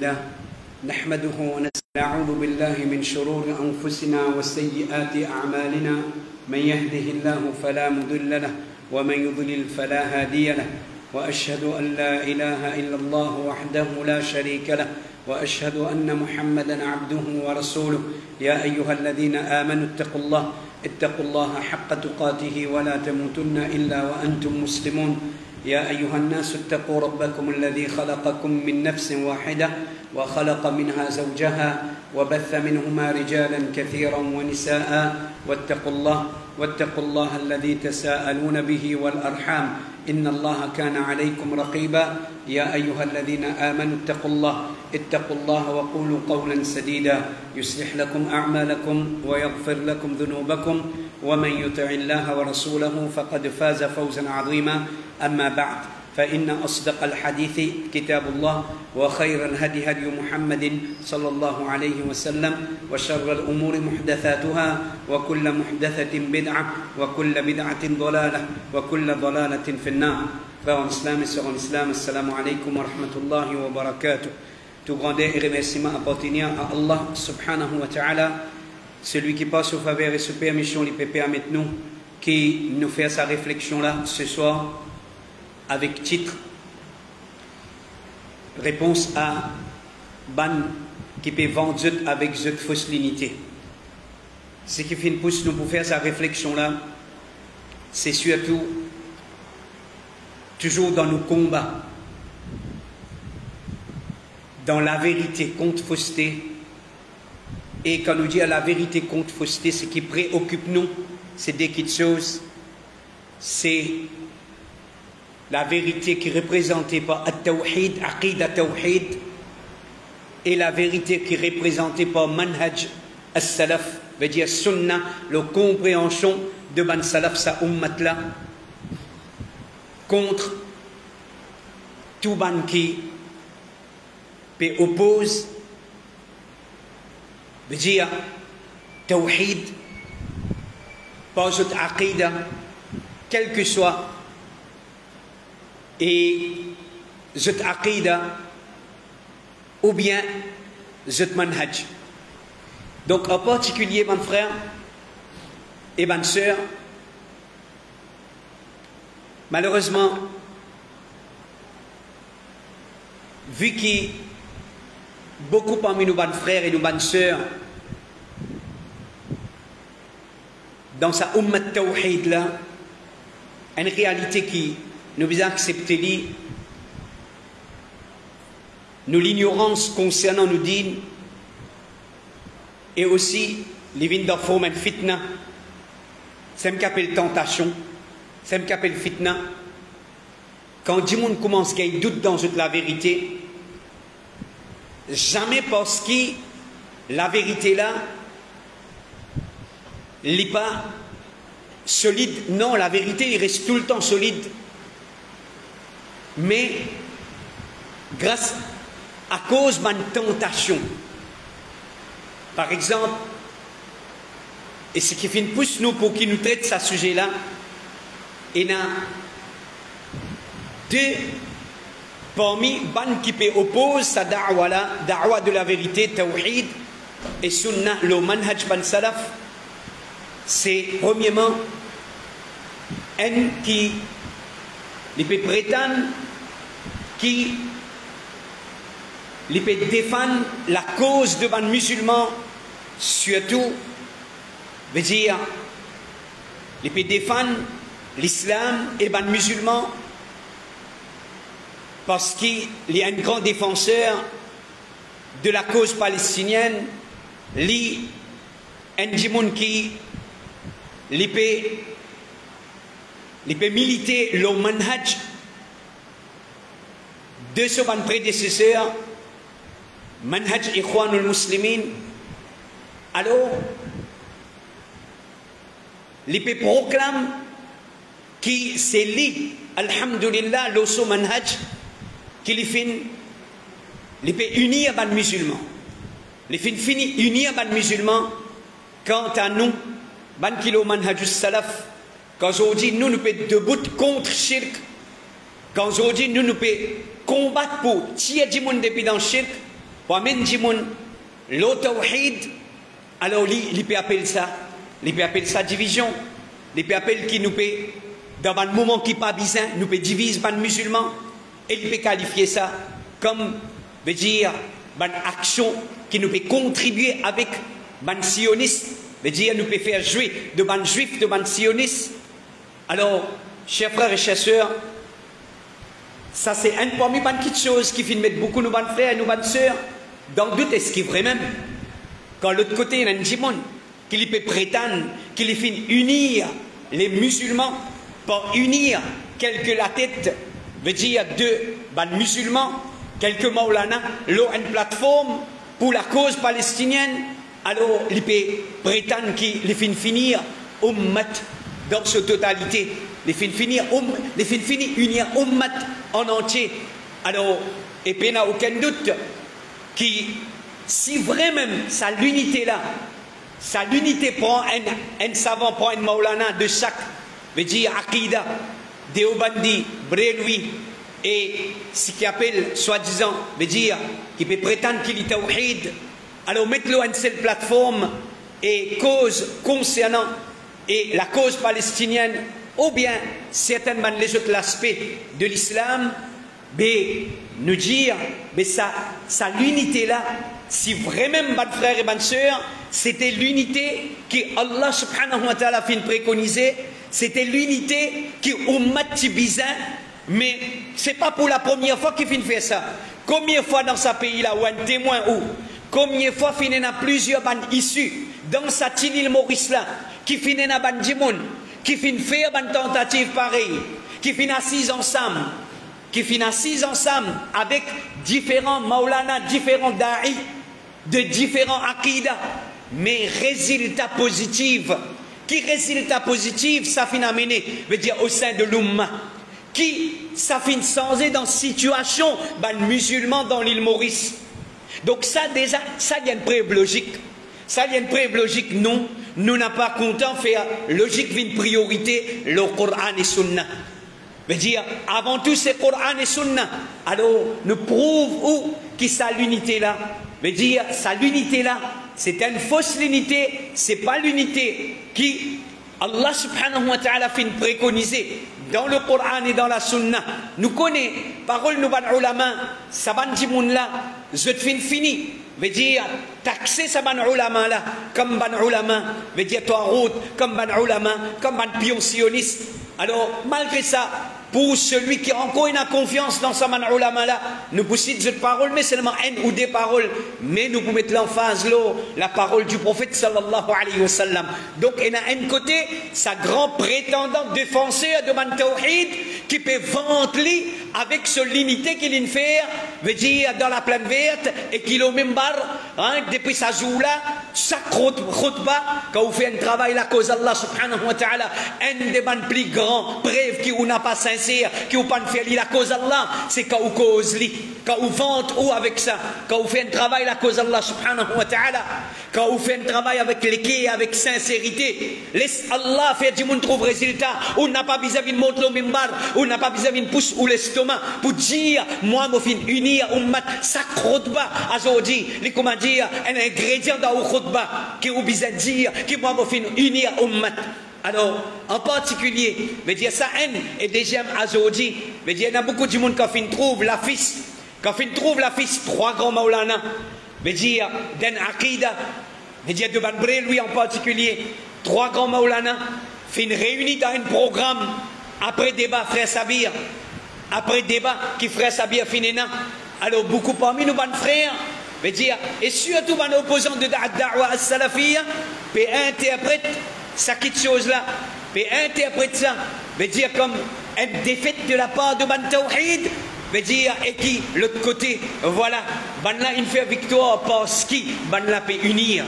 الله نحمده ونعوذ بالله من شرور أنفسنا وسيئات أعمالنا من يهده الله فلا مضل له ومن يضلل فلا هادي له وأشهد أن لا إله إلا الله وحده لا شريك له وأشهد أن محمدا عبده ورسوله يا أيها الذين آمنوا اتقوا الله حق تقاته ولا تموتن إلا وأنتم مسلمون يا أيها الناس اتقوا ربكم الذي خلقكم من نفس واحدة وخلق منها زوجها وبث منهما رجالا كثيرا ونساء واتقوا الله الذي تساءلون به والأرحام إن الله كان عليكم رقيبا يا أيها الذين آمنوا اتقوا الله وقولوا قولا سديدا يصلح لكم أعمالكم ويغفر لكم ذنوبكم ومن يطع الله ورسوله فقد فاز فوزا عظيما أما بعد فإن أصدق الحديث كتاب الله وخير الهدي هدي محمد صلى الله عليه وسلم وشر الأمور محدثاتها وكل محدثة بدعة وكل بدعة ضلالة وكل ضلالة في النار. Frères en islam et sœurs en islam, assalamu alaikum wa rahmatullahi wa barakatuh. Tout grandeur et remerciement appartenant à Allah subhanahu wa ta'ala, celui qui passe au faveur et sous permission, les pépés avec nous, qui nous fait sa réflexion là ce soir avec titre réponse à ban qui peut vendre avec cette fausse linité. Ce qui fait pousse nous pour faire sa réflexion là, c'est surtout toujours dans nos combats, dans la vérité contre fausseté. Et quand nous dit à la vérité contre fausseté, ce qui préoccupe nous, c'est des petites choses, c'est la vérité qui est représentée par At-Tawhid, Aqid At-Tawhid, et la vérité qui est représentée par Manhaj As-Salaf, veut dire Sunnah, la compréhension de Ban Salaf, sa ummat-là, contre tout ban qui peut oppose, veut dire Tawhid, par cette Aqida, quel que soit, et cette aqida ou bien cette manhaj. Donc en particulier, mon frère et ma soeur, malheureusement, vu que beaucoup parmi nos bons frères et nos bonnes sœurs dans sa ummat tawhid là, une réalité qui nous devons accepter nous l'ignorance concernant nos dînes et aussi les vignes de forme de fitna, c'est ce qu'on appelle tentation, c'est ce qu'on appelle fitna. Quand du monde commence à avoir doute dans la vérité, jamais parce que la vérité là n'est pas solide. Non, la vérité il reste tout le temps solide. Mais grâce à cause d'une tentation, par exemple, et ce qui fait une pousse nous pour qu'il nous traite ce sujet-là, il y a deux parmi ban qui peut opposer sa da'wa là, da'wa de la vérité, tawhid et sunnah, le manhaj ban salaf, c'est premièrement un qui il peut prétendre qu'il peut défendre la cause de ban musulman, surtout, veut dire, il peut défendre l'islam et ban musulman parce qu'il y a un grand défenseur de la cause palestinienne, lui, un djimoun qui il peut militer le manhaj de son prédécesseur, manhaj Ikhwanul Muslimin. Alors, il peut proclamer que c'est lui, alhamdulillah, le manhaj, qui il peut unir les musulmans. Il peut unir les musulmans quant à nous, ban kilo manhaj salaf. Quand on dit nous pouvons debout contre shirk, quand on dit nous pouvons combattre pour tirer du monde depuis dans le shirk, pour men jimoun le tawhid, alors il peut appeler ça division, il peut appeler qui nous peut dans un moment qui pas bizarre, nous peut diviser les musulmans, et il peut qualifier ça comme veut dire une action qui nous peut contribuer avec les sionistes, veut dire nous peut faire jouer de les juifs, de les sionistes. Alors, chers frères et chers sœurs, ça c'est un parmi les petites choses qui finit mettre beaucoup nos frères et nos sœurs dans le doute, est-ce qu'il est vrai même quand l'autre côté il y a un jimon qui peut prétendre qu'il finit unir les musulmans pour unir quelque la tête veut dire deux musulmans, quelques maulana, une plateforme pour la cause palestinienne, alors il peut prétendre qu'il finit finir ummat dans sa totalité, il finit finir unir ummat en entier. Alors, et puis il n'y a aucun doute qui, si vraiment sa l'unité là, sa l'unité prend un savant, prend un maulana de chaque, veut dire Aqida, Deobandi, Bréloui, et ce qui appelle, soi-disant, veut dire, qui peut prétendre qu'il est tawhid, alors mettez-le à une seule plateforme et cause concernant et la cause palestinienne, ou bien certainement les autres aspects de l'islam, mais nous dire, mais ça l'unité là, si vraiment, mes frères et mes sœurs, c'était l'unité que Allah subhanahu wa ta'ala a fait préconiser, c'était l'unité qui ummat tibizan, mais c'est pas pour la première fois qu'il finit faire ça. Combien de fois dans ce pays-là, ou un témoin ou, combien de fois il y a plusieurs bandes issues dans cette île Maurice là, qui finissent dans ban djimoun, qui finissent faire une tentative pareille, qui finissent assis ensemble, avec différents maulana, différents da'i, de différents aqidas, mais résultat positif. Qui résultat positif, ça finit amené, veut dire au sein de l'Ummah. Qui, ça finit changer dans situation, musulmans dans l'île Maurice. Donc ça déjà, ça y a une preuve logique. Ça y a une preuve logique, non. Nous n'avons pas content faire logique d'une priorité, le Coran et Sunna. Veut dire, avant tout c'est Coran et Sunna. Alors, nous prouve où qui ça l'unité là. Veut dire, ça l'unité là, c'est une fausse unité, c'est pas l'unité qui Allah subhanahu wa ta'ala fait préconiser dans le Coran et dans la Sunna. Nous connaissons, parole nous ban ulama, ça ban dimoun là, je fin fini. Veut dire, taxer ça ban ulama là, comme ban ulama, veut dire toi route, comme ban ulama, comme ban pion sioniste. Alors, malgré ça, pour celui qui a encore une confiance dans sa man ulama là, nous pouvons citer cette parole, mais seulement une ou des paroles, mais nous pouvons mettre l'emphase là, la parole du prophète sallallahu alayhi wa sallam. Donc, il y a un côté, sa grand prétendant défenseur de man tawhid, qui peut vanter avec solennité qu'il vient faire, veut dire dans la plaine verte, et qu'il au même bar, hein, depuis sa joue là, chaque khutbah, quand vous faites un travail la cause Allah subhanahu wa ta'ala, un des plus grands preuves qui vous n'a pas sincère, qui vous pas fait la cause Allah, c'est quand vous cause li, quand vous vente ou avec ça, quand vous faites un travail la cause Allah subhanahu wa ta'ala, quand vous faites un travail avec l'équité, avec sincérité, laisse Allah faire du monde trouve résultat, on n'a pas besoin de monter au mimbar, on n'a pas besoin de pouce ou l'estomac, pour dire, moi, je fin unir ummat, ça khutbah, aujourd'hui, les comment dire, un ingrédient dans le khutbah, qui vous besoin de dire, qui moi, je fin unir ummat. Alors, en particulier, veut dire ça, et deuxième aujourd'hui, veut dire, il y a beaucoup de monde qui trouve la fils, trois grands maulana, veut dire, d'un aqida, veut dire, de Ban Bréloui en particulier, trois grands maulana, fin réunis dans un programme, après débat, frère Sabir, après débat, qui frère Sabir finina, alors beaucoup parmi nous, ban frères, veut dire, et surtout, ban opposants de Da'wa as-Salafiyya, peut interpréter ça quitte chose là, peut interpréter ça, veut dire comme une défaite de la part de Ban Tawhid, veut dire, et qui, l'autre côté, voilà, Ban là, il fait victoire parce qui, Ban là peut unir.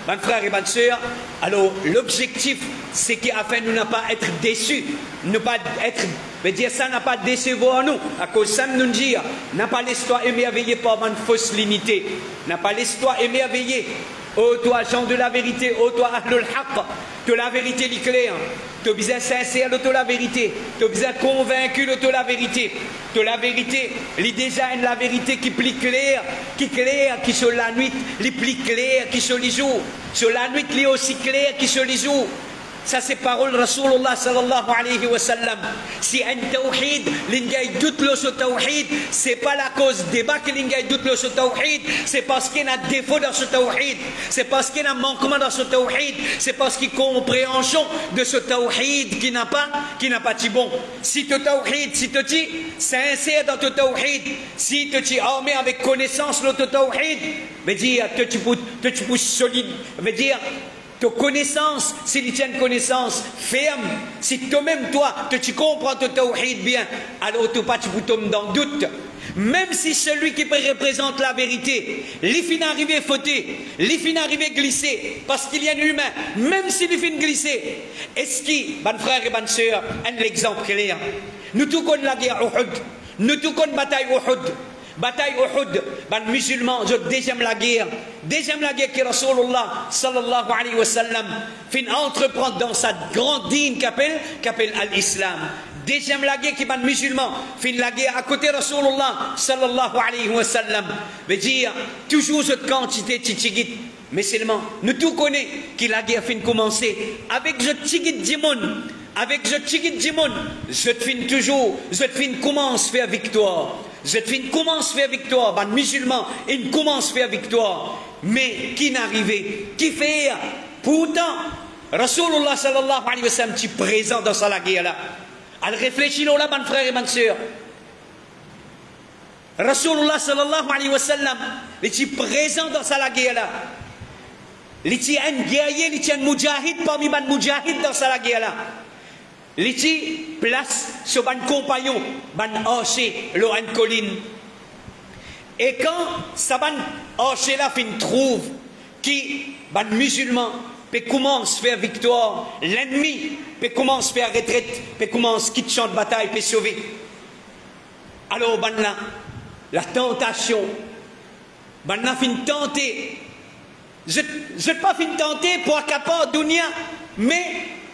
Mes frères et mes sœurs, alors l'objectif, c'est qu'afin de ne pas être déçus, ne pas être, veut dire ça n'a pas décevoir nous, à cause ça nous dire, n'a pas l'histoire émerveillée par une fausse limité, n'a pas l'histoire émerveillée ô toi gens de la vérité, ô toi ahlul haqq, de la vérité li claire, tu es bien sincère de la vérité, tu es bien convaincu de la vérité, li déjà la vérité qui plus claire, qui sur la nuit, li plus claire qui sur les jours, sur la nuit li aussi clair qui sur les jours. Ça c'est parole Rasulullah sallallahu alayhi wa sallam. Si un tawhid, l'ingay doute le ce tawhid, c'est pas la cause débat que l'ingay doute le ce tawhid, c'est parce qu'il y a un défaut dans ce tawhid, c'est parce qu'il y a un manquement dans ce tawhid, c'est parce qu'il y a une compréhension de ce tawhid qui n'a pas de bon. Si tu tawhid, si tu es sincère dans ton tawhid, si tu es armé avec connaissance de ton tawhid, veut dire que tu es solide, veut dire ta connaissance, si tu tiens une connaissance ferme, si toi-même, tu comprends ton tawhid bien, alors tu pas tu tombes dans le doute. Même si celui qui représente la vérité, il finit arrivé fauté, il finit arrivé glissé, parce qu'il y a un humain, même s'il finit glissé, est-ce qu'il, bon frère et bonne sœur, un exemple clair, nous tous connaissons la guerre Uhud, nous tous connaissons la bataille Uhud. Bataille Uhud, les musulmans, deuxième la guerre que Rasulullah sallallahu alayhi wa sallam fin entreprendre dans sa grande digne qu'appelle al-Islam. Deuxième la guerre qui les musulmans fin la guerre à côté de Rasulullah sallallahu alayhi wa sallam. Veut dire toujours cette quantité de tigit. Mais seulement, nous tous connaissons que la guerre fin commencer avec ce tigit dimon. Avec ce tigit dimon, je fin toujours, je fin commence faire victoire. Cette fin commence à faire victoire, les musulmans, ils commencent à faire victoire. Mais qui n'arrivait, qui fait pourtant, Rasulullah sallallahu alayhi wa sallam est présent dans sa guerre là. Elle réfléchit là, mon frère et ma soeur. Rasulullah sallallahu alayhi wa sallam est présent dans sa guerre là. Il est un guerrier, il est un mujahid parmi les mujahid dans sa guerre là. Liti place sur ban compagnon, ban archer, l'oran colline. Et quand ça ban archer là fin trouve qui ban musulman peut commence faire victoire, l'ennemi peut commence faire retraite, peut commence quitte champ de bataille, peut sauver. Alors ban là, la tentation, ban là fin tenter. Je pas fin tenter pour accaparer dunya, mais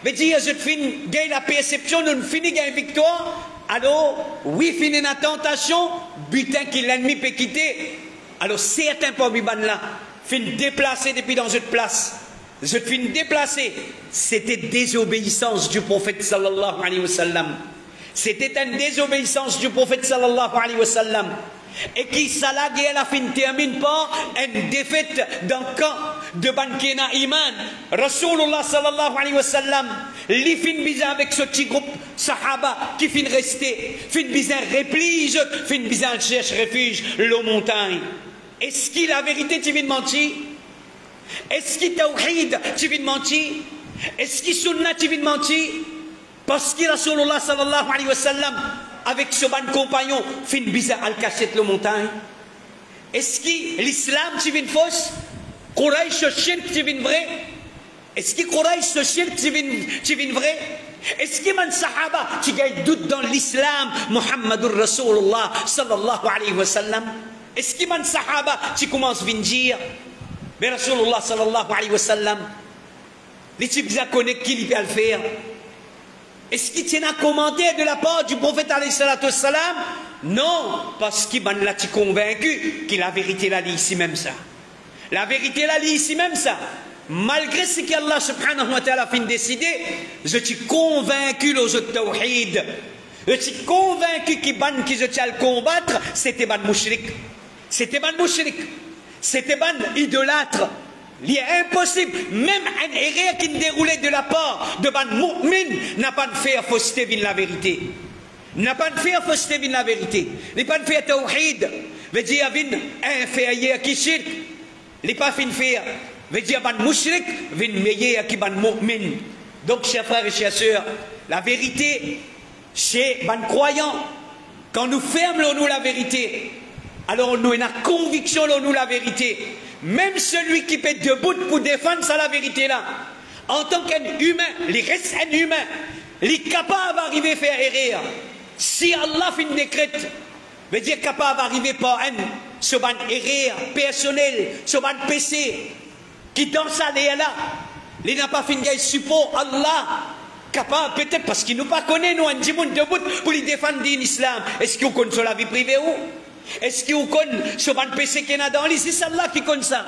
veut dire, je finis gagner la perception, je finis gagner victoire. Alors, oui, finis la tentation, butin que l'ennemi peut quitter. Alors, certains parmi là, fin déplacer depuis dans une place. Je finis déplacer. C'était désobéissance du prophète sallallahu alayhi wa sallam. C'était une désobéissance du prophète sallallahu alayhi wa sallam. Et qui ça la guerre la fin termine par une défaite dans le camp de Bankena Iman. Rasulullah sallallahu alayhi wa sallam, li fin bizarre avec ce petit groupe sahaba qui fin rester, fin bizarre replige, fin bizarre cherche refuge, l'eau montagne. Est-ce qu'il la vérité tu viens de mentir? Est-ce qu'il tawhid tu viens de mentir? Est-ce qu'il sunnah tu viens de mentir? Parce que Rasulullah sallallahu alayhi wa sallam avec ce ban compagnon, fin bizarre al cachette le montagne. Est-ce que l'islam tu viens fausse? Quraysh ce shirk tu viens vrai? Est-ce que Quraysh ce shirk tu viens vrai? Est-ce que man sahaba tu gagnes doute dans l'islam Muhammadur Rasulullah sallallahu alayhi wa sallam? Est-ce que man sahaba tu commences à dire mais Rasulullah sallallahu alayhi wa sallam les types qui connaissent qui peut le faire? Est-ce qu'il tient un commentaire de la part du prophète alayhi salatu wassalam? Non, parce qu'il l'a convaincu que la vérité là dit ici même ça. La vérité là dit ici même ça. Malgré ce qu'Allah subhanahu wa ta'ala a décidé, je suis convaincu le tawhid. Je suis convaincu que je tiens à le combattre, c'était ban mouchrik. C'était ban mouchrik. C'était ban idolâtre. Il est impossible, même un erreur qui ne déroulait de la part de ban mu'min n'a pas de faire fausseté vin la vérité. N'a pas de faire fausseté vin la vérité. N'a pas de faire tawhid. Veut dire vin inférieur qui shirk. N'a pas fin faire. Veut dire ban mushrik vin meilleur qui ban mu'min. Donc chers frères et chers sœurs, la vérité chez ban croyants, quand nous fermons nous la vérité, alors nous avons la conviction nous la vérité. Même celui qui peut debout pour défendre ça la vérité là, en tant qu'un humain, il reste un humain, il est capable d'arriver à faire erreur. Si Allah fait une décrète, veut dire capable d'arriver par un sur une erreur personnelle, sur un PC, qui dans ça là, il n'a pas fait un support Allah, capable peut-être parce qu'il nous pas connaît, nous, un petit monde debout pour lui défendre l'islam. Est-ce qu'il connaît sur la vie privée ou? Est-ce qu'il connaît sur un PC qu'il y a dans lui? C'est Allah qui connaît ça.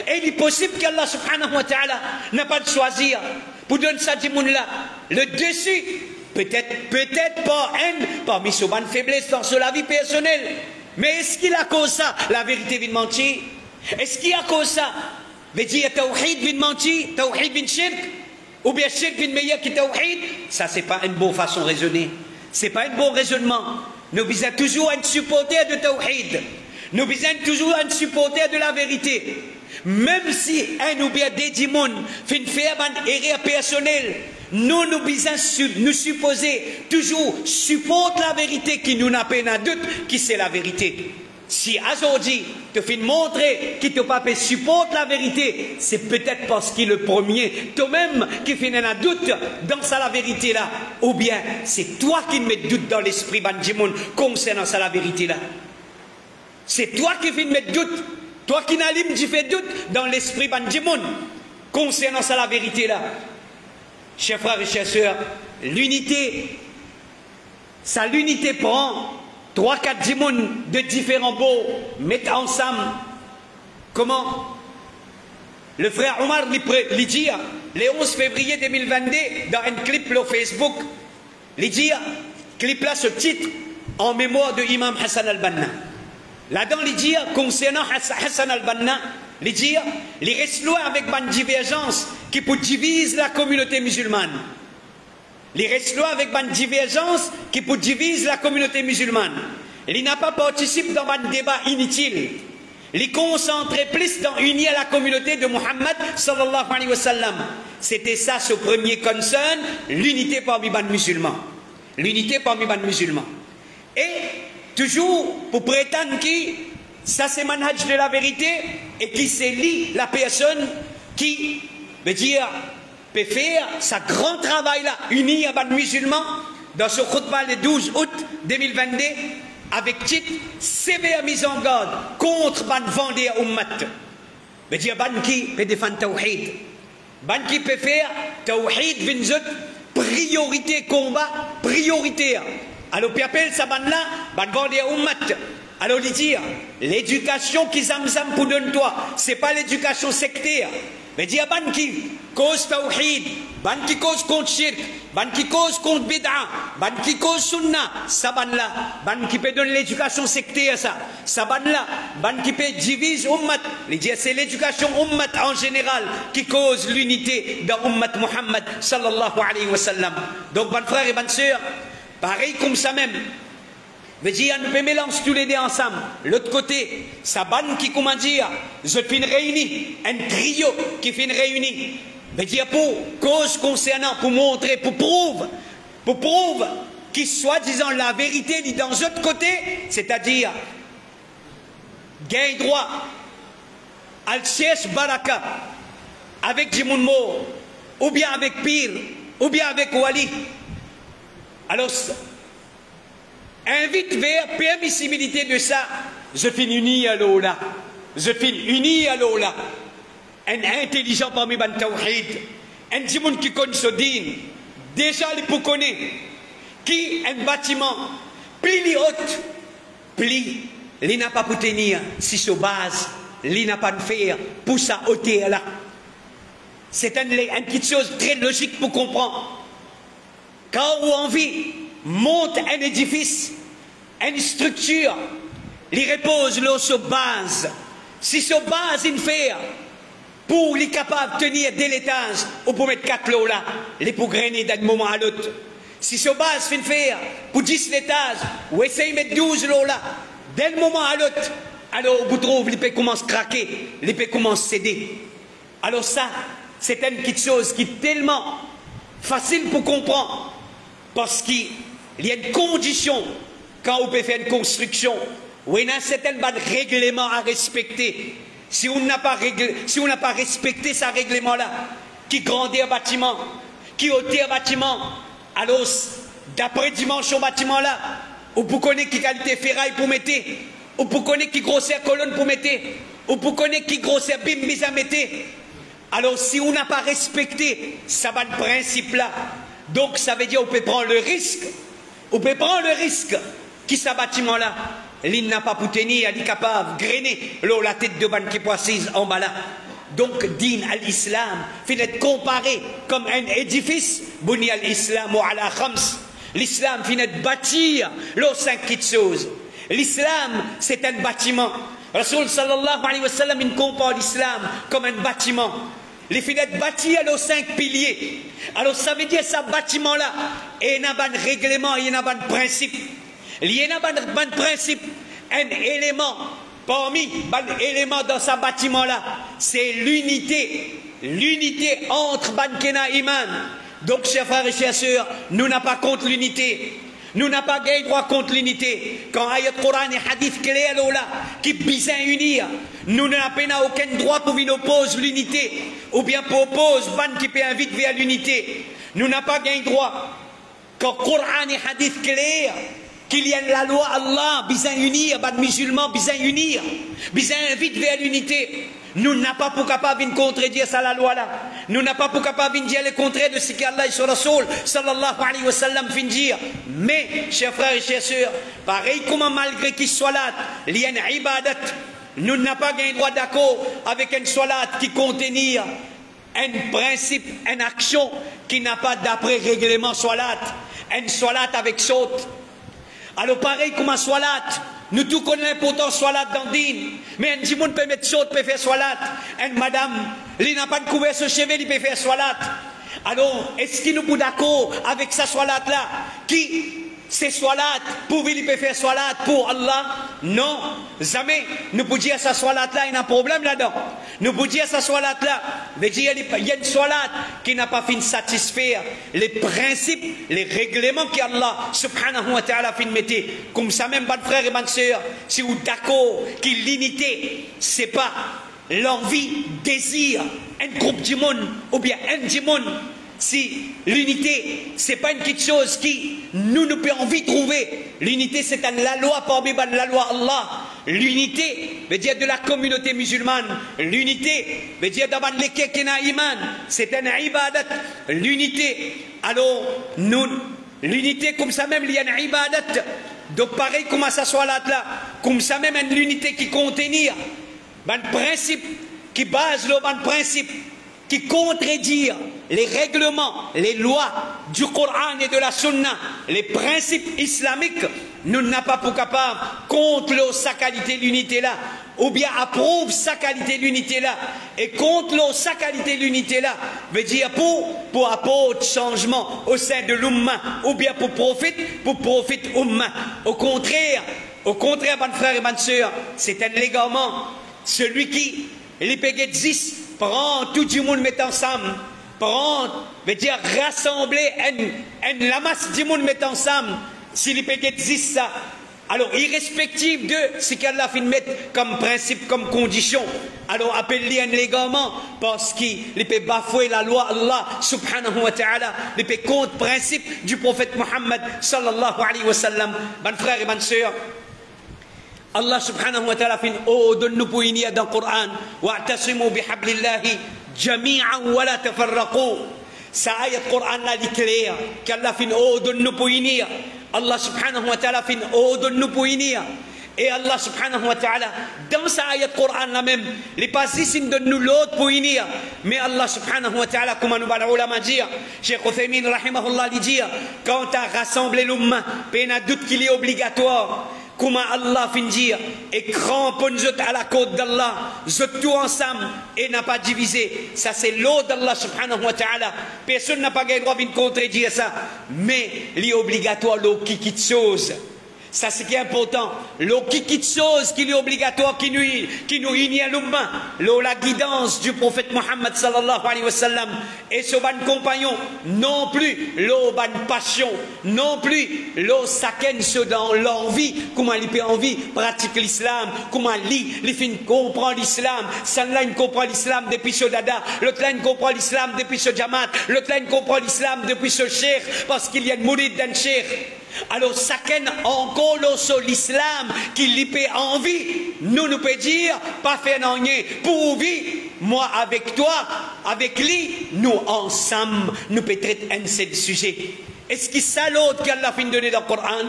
Et il est possible qu'Allah subhanahu wa ta'ala n'a pas de choisir pour donner ça à monde là. Le dessus, peut-être pas un, parmi ces bonnes faiblesses dans la vie personnelle. Mais est-ce qu'il a cause ça? La vérité vient de mentir. Est-ce qu'il a cause ça? Veut dire tawhid vient de mentir, tawhid vient de shirk, ou bien shirk vient de meilleur que tawhid? Ça, c'est pas une bonne façon de raisonner. C'est pas un bon raisonnement. Nous visons toujours un supporter de tawhid. Nous visons toujours un supporter de la vérité. Même si un ou bien des dimons fait faire une erreur personnelle, nous visons nous supposer toujours supporter la vérité qui nous n'a pas un doute qui c'est la vérité. Si aujourd'hui te fait montrer qu'il ne peut pas supporter la vérité, c'est peut-être parce qu'il est le premier, toi-même qui fait un doute dans ça la vérité là, ou bien c'est toi qui mets doute dans l'esprit bandimoun concernant ça la vérité là. C'est toi qui fais mettre doute, toi qui n'allumes tu fais doute dans l'esprit bandimoun concernant ça la vérité là. Chers frères et chers sœurs, l'unité, ça l'unité prend 3-4 djimoun de différents beaux mettent ensemble. Comment? Le frère Omar lui dit, le 11 février 2022, dans un clip sur Facebook, lui dit, clip là, ce titre, en mémoire de Imam Hassan al-Banna. Là-dedans, il dit, concernant Hassan al-Banna, il dit, il reste loin avec une divergence qui peut diviser la communauté musulmane. Il reste loin avec une divergence qui peut diviser la communauté musulmane. Il n'a pas participé dans un débat inutile. Il concentrait plus dans unir la communauté de Muhammad sallallahu alayhi wa sallam. C'était ça ce premier concern, l'unité parmi les musulmans. L'unité parmi les musulmans. Et toujours pour prétendre que ça c'est manhaj de la vérité et qui s'élit la personne qui veut dire peut faire ce grand travail-là, uni à les musulmans, dans ce khutbah le 12 août 2022, avec titre sévère mise en garde contre ban vendé à ummat. Veut dire ban qui peut défendre tawhid, ban qui peut faire tawhid vinzut priorité combat prioritaire. Alors puis appelle ça ban là, ban vendé à ummat. Alors il dit l'éducation qui zamzam pour donner toi, c'est pas l'éducation sectaire. Mais dire ban qui cause tawhid, ban qui cause contre shirk, ban qui cause contre bid'a, ban qui cause sunna, ça ban là, ban qui peut donner l'éducation sectaire ça ban là, ban qui peut diviser ummat. Il dit c'est l'éducation ummat en général qui cause l'unité dans ummat Muhammad sallallahu alayhi wa sallam. Donc ban frères et ban sœurs, pareil comme ça même. Veut dire, nous pouvons mélanger tous les deux ensemble. L'autre côté, ça banne qui, comment dire, je fais une réunie, un trio qui fait une réunie. Veut dire, pour cause concernant, pour montrer, pour prouver qu'il soit disant la vérité dit dans l'autre côté, c'est-à-dire, gain droit, al-Cheikh Baraka, avec Jimoun Mo, ou bien avec Pire, ou bien avec Wali. Alors, invite vers permissibilité de ça. Je finis uni à l'Ola. Je finis uni à l'Ola. Un intelligent parmi les tawhid. Un djimoun qui connaît ce din. Déjà, il peut connaître. Qui un bâtiment. Plus haute. Plus. Il n'a pas pour tenir. Si ce base. Il n'a pas de faire. Pour ça, ôter là. C'est une petite chose très logique pour comprendre. Quand on a envie. Monte un édifice, une structure, il repose là sur base. Si sur base il fait pour les capable de tenir dès l'étage, ou pour mettre 4 lots là, les pour grainer d'un moment à l'autre. Si sur base il fait pour 10 l'étage, ou essaye de mettre 12 lots là, d'un moment à l'autre, alors vous trouvez, les peut commencer à craquer, les peut commencer à céder. Alors ça, c'est une petite chose qui est tellement facile pour comprendre, parce qu'il il y a une condition quand on peut faire une construction où il y a un certain règlement à respecter. Si on n'a pas respecté ce règlement-là, qui grandit un bâtiment, qui hauteur un bâtiment, alors d'après dimension bâtiment-là, ou pour connaître qui qualité ferraille pour mettre, ou pour connaître qui grosseur colonne pour mettre, ou pour connaître qui grosseur bim à mettre, Alors si on n'a pas respecté ce principe-là, donc ça veut dire on peut prendre le risque, qui ce bâtiment-là, il n'a pas pu tenir, il est capable de grainer la tête de ban qui est assise en bas là. Donc, din al-Islam, fait être comparé comme un édifice, buni al-Islam ou ala khams. L'Islam fait être bâtir les 5 petites choses. L'Islam, c'est un bâtiment. Rasul sallallahu alayhi wa sallam, il compare l'Islam comme un bâtiment. Les fait être bâti à nos 5 piliers. Alors, ça veut dire ce bâtiment-là, il y a un règlement, il y a un principe. Il y a un principe, un élément. Parmi les éléments dans ce bâtiment-là, c'est l'unité. L'unité entre Bankena et Iman. Donc, chers frères et chers sœurs, nous n'avons pas contre l'unité. Nous n'avons pas gagné droit contre l'unité. Quand ayat Coran et hadith clair là, qui bisent unir, nous n'avons aucun droit pour nous opposer l'unité. Ou bien pour opposer ban qui peut inviter vers l'unité. Nous n'avons pas gagné droit. Quand Coran et hadith clair, qu'il y a la loi Allah, besoin unir, les musulmans besoin unir, besoin invite vers l'unité. Nous n'avons pas pour capable de contredire ça la loi là. Nous n'avons pas pour capable de dire le contraire de ce qu'Allah et son Rasoul sallallahu alayhi wa sallam fin dire. Mais, chers frères et chers sœurs, pareil comme malgré qu'il soit là, il y a une ibadat. Nous n'avons pas gagné droit d'accord avec une salat qui contenir un principe, une action qui n'a pas d'après règlement salat. Une salat avec saute. Alors pareil comme un salat, nous tous connaissons pourtant salat dans le din, mais un petit monde peut mettre saute, peut faire salat. Une madame, il n'a pas de couvert sur cheveux, il peut faire salat. Alors, est-ce qu'il nous peut d'accord avec sa salat là, qui c'est salat, pour il peut faire salat pour Allah? Non, jamais. Nous pouvons dire sa salat là, il y a un problème là-dedans. Nous pouvons dire sa salat là, veut dire il y a une salat qui n'a pas fini de satisfaire les principes, les règlements qu'Allah subhanahu wa ta'ala fin mettre. Comme ça même, bonnes frères et bonnes sœurs, si vous d'accord que l'unité, c'est pas l'envie, désir, un groupe du monde ou bien un du monde. Si l'unité, c'est pas une petite chose qui nous peut envie de trouver. L'unité, c'est la loi parmi la loi Allah. L'unité veut dire de la communauté musulmane. L'unité veut dire d'avoir lesquels qui n'a iman. C'est un ibadat. L'unité. Alors, nous, l'unité comme ça même, il y a une ibadat. Donc pareil comme ça soit là, comme ça même l'unité qui contenir un principe, qui base le principe, qui contredire les règlements, les lois du Coran et de la Sunna, les principes islamiques, nous n'avons pas pour capable contre sa qualité l'unité là, ou bien approuve sa qualité l'unité là, et contre sa qualité l'unité là, veut dire pour apporter changement au sein de l'umma, ou bien pour profiter umma. Au contraire, bonnes frères et bonnes sœurs, c'est un légament, celui qui les pégués 10 prend tout le monde met ensemble, veut dire rassembler la masse du monde met ensemble, si les pégués 10 ça, alors irrespectif de ce qu'Allah fait mettre comme principe, comme condition, alors appelle-les un légament, parce qu'il peut bafouer la loi Allah subhanahu wa ta'ala, il peut contre principe du prophète Muhammad sallallahu alayhi wa sallam. Bonnes frères et bonnes sœurs, Allah subhanahu wa ta'ala fin donne-nous pour unir dans le Coran wa'tasimu bihablillahi jami'an wa la tafarraqu. Ça ayat Coran là dit clair qu'Allah fin donne-nous pour unir. Allah subhanahu wa ta'ala fin donne-nous pour unir. Et Allah subhanahu wa ta'ala dans sa ayat Coran là même les passés il donne-nous l'autre pour unir. Mais Allah subhanahu wa ta'ala comme nous va ulama dire, Cheikh Uthaymin rahimahullah lui dire, quand tu as rassemblé l'umma, il y a doute qu'il est obligatoire. Comment Allah fin dire et cramponne à la côte d'Allah, tout ensemble et n'a pas divisé. Ça c'est l'eau d'Allah subhanahu wa ta'ala. Personne n'a pas le droit de contredire ça. Mais il obligatoire l'eau qui quitte chose. Ça c'est qui est important. L'eau qui quitte chose qui est obligatoire, qui nous unit à l'umma. L'eau la guidance du prophète Muhammad sallallahu alayhi wa sallam. Et ce ban compagnon, non plus l'eau ban passion, non plus l'eau saken ce dans l'envie, comment il peut envie pratique l'islam, comment il fin comprend l'islam, celle-là il comprend l'islam depuis ce dada, l'autre là il comprend l'islam depuis ce jamaat, l'autre là il comprend l'islam depuis ce cheikh, parce qu'il y a une mouride d'un cheikh. Alors, chacun encore l'islam qui lui peut envie, nous peut dire, pas faire rien, pour vie, moi avec toi, avec lui, nous ensemble, nous peut traiter un seul sujet. Est-ce que ça l'autre qu'Allah fin donner dans le Coran?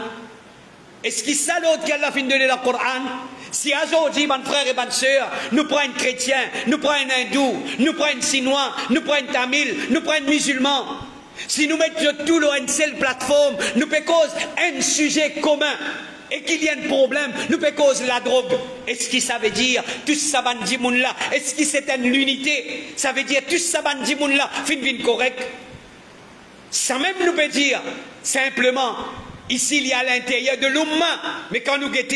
Est-ce que ça l'autre qu'Allah fin donner dans le Coran? Si aujourd'hui, mon frère et ma soeur, nous prenons un chrétien, nous prenons un hindou, nous prenons un chinois, nous prenons un tamil, nous prenons un musulman, si nous mettons tout dans une seule plateforme, nous pouvons causer un sujet commun et qu'il y a un problème, nous pouvons causer la drogue. Est-ce que ça veut dire tout ça bandimoun là? Est-ce que c'est une unité? Ça veut dire tout ça bandimoun là, fin correct? Ça même nous peut dire simplement, ici il y a à l'intérieur de l'umma, mais quand nous guettons,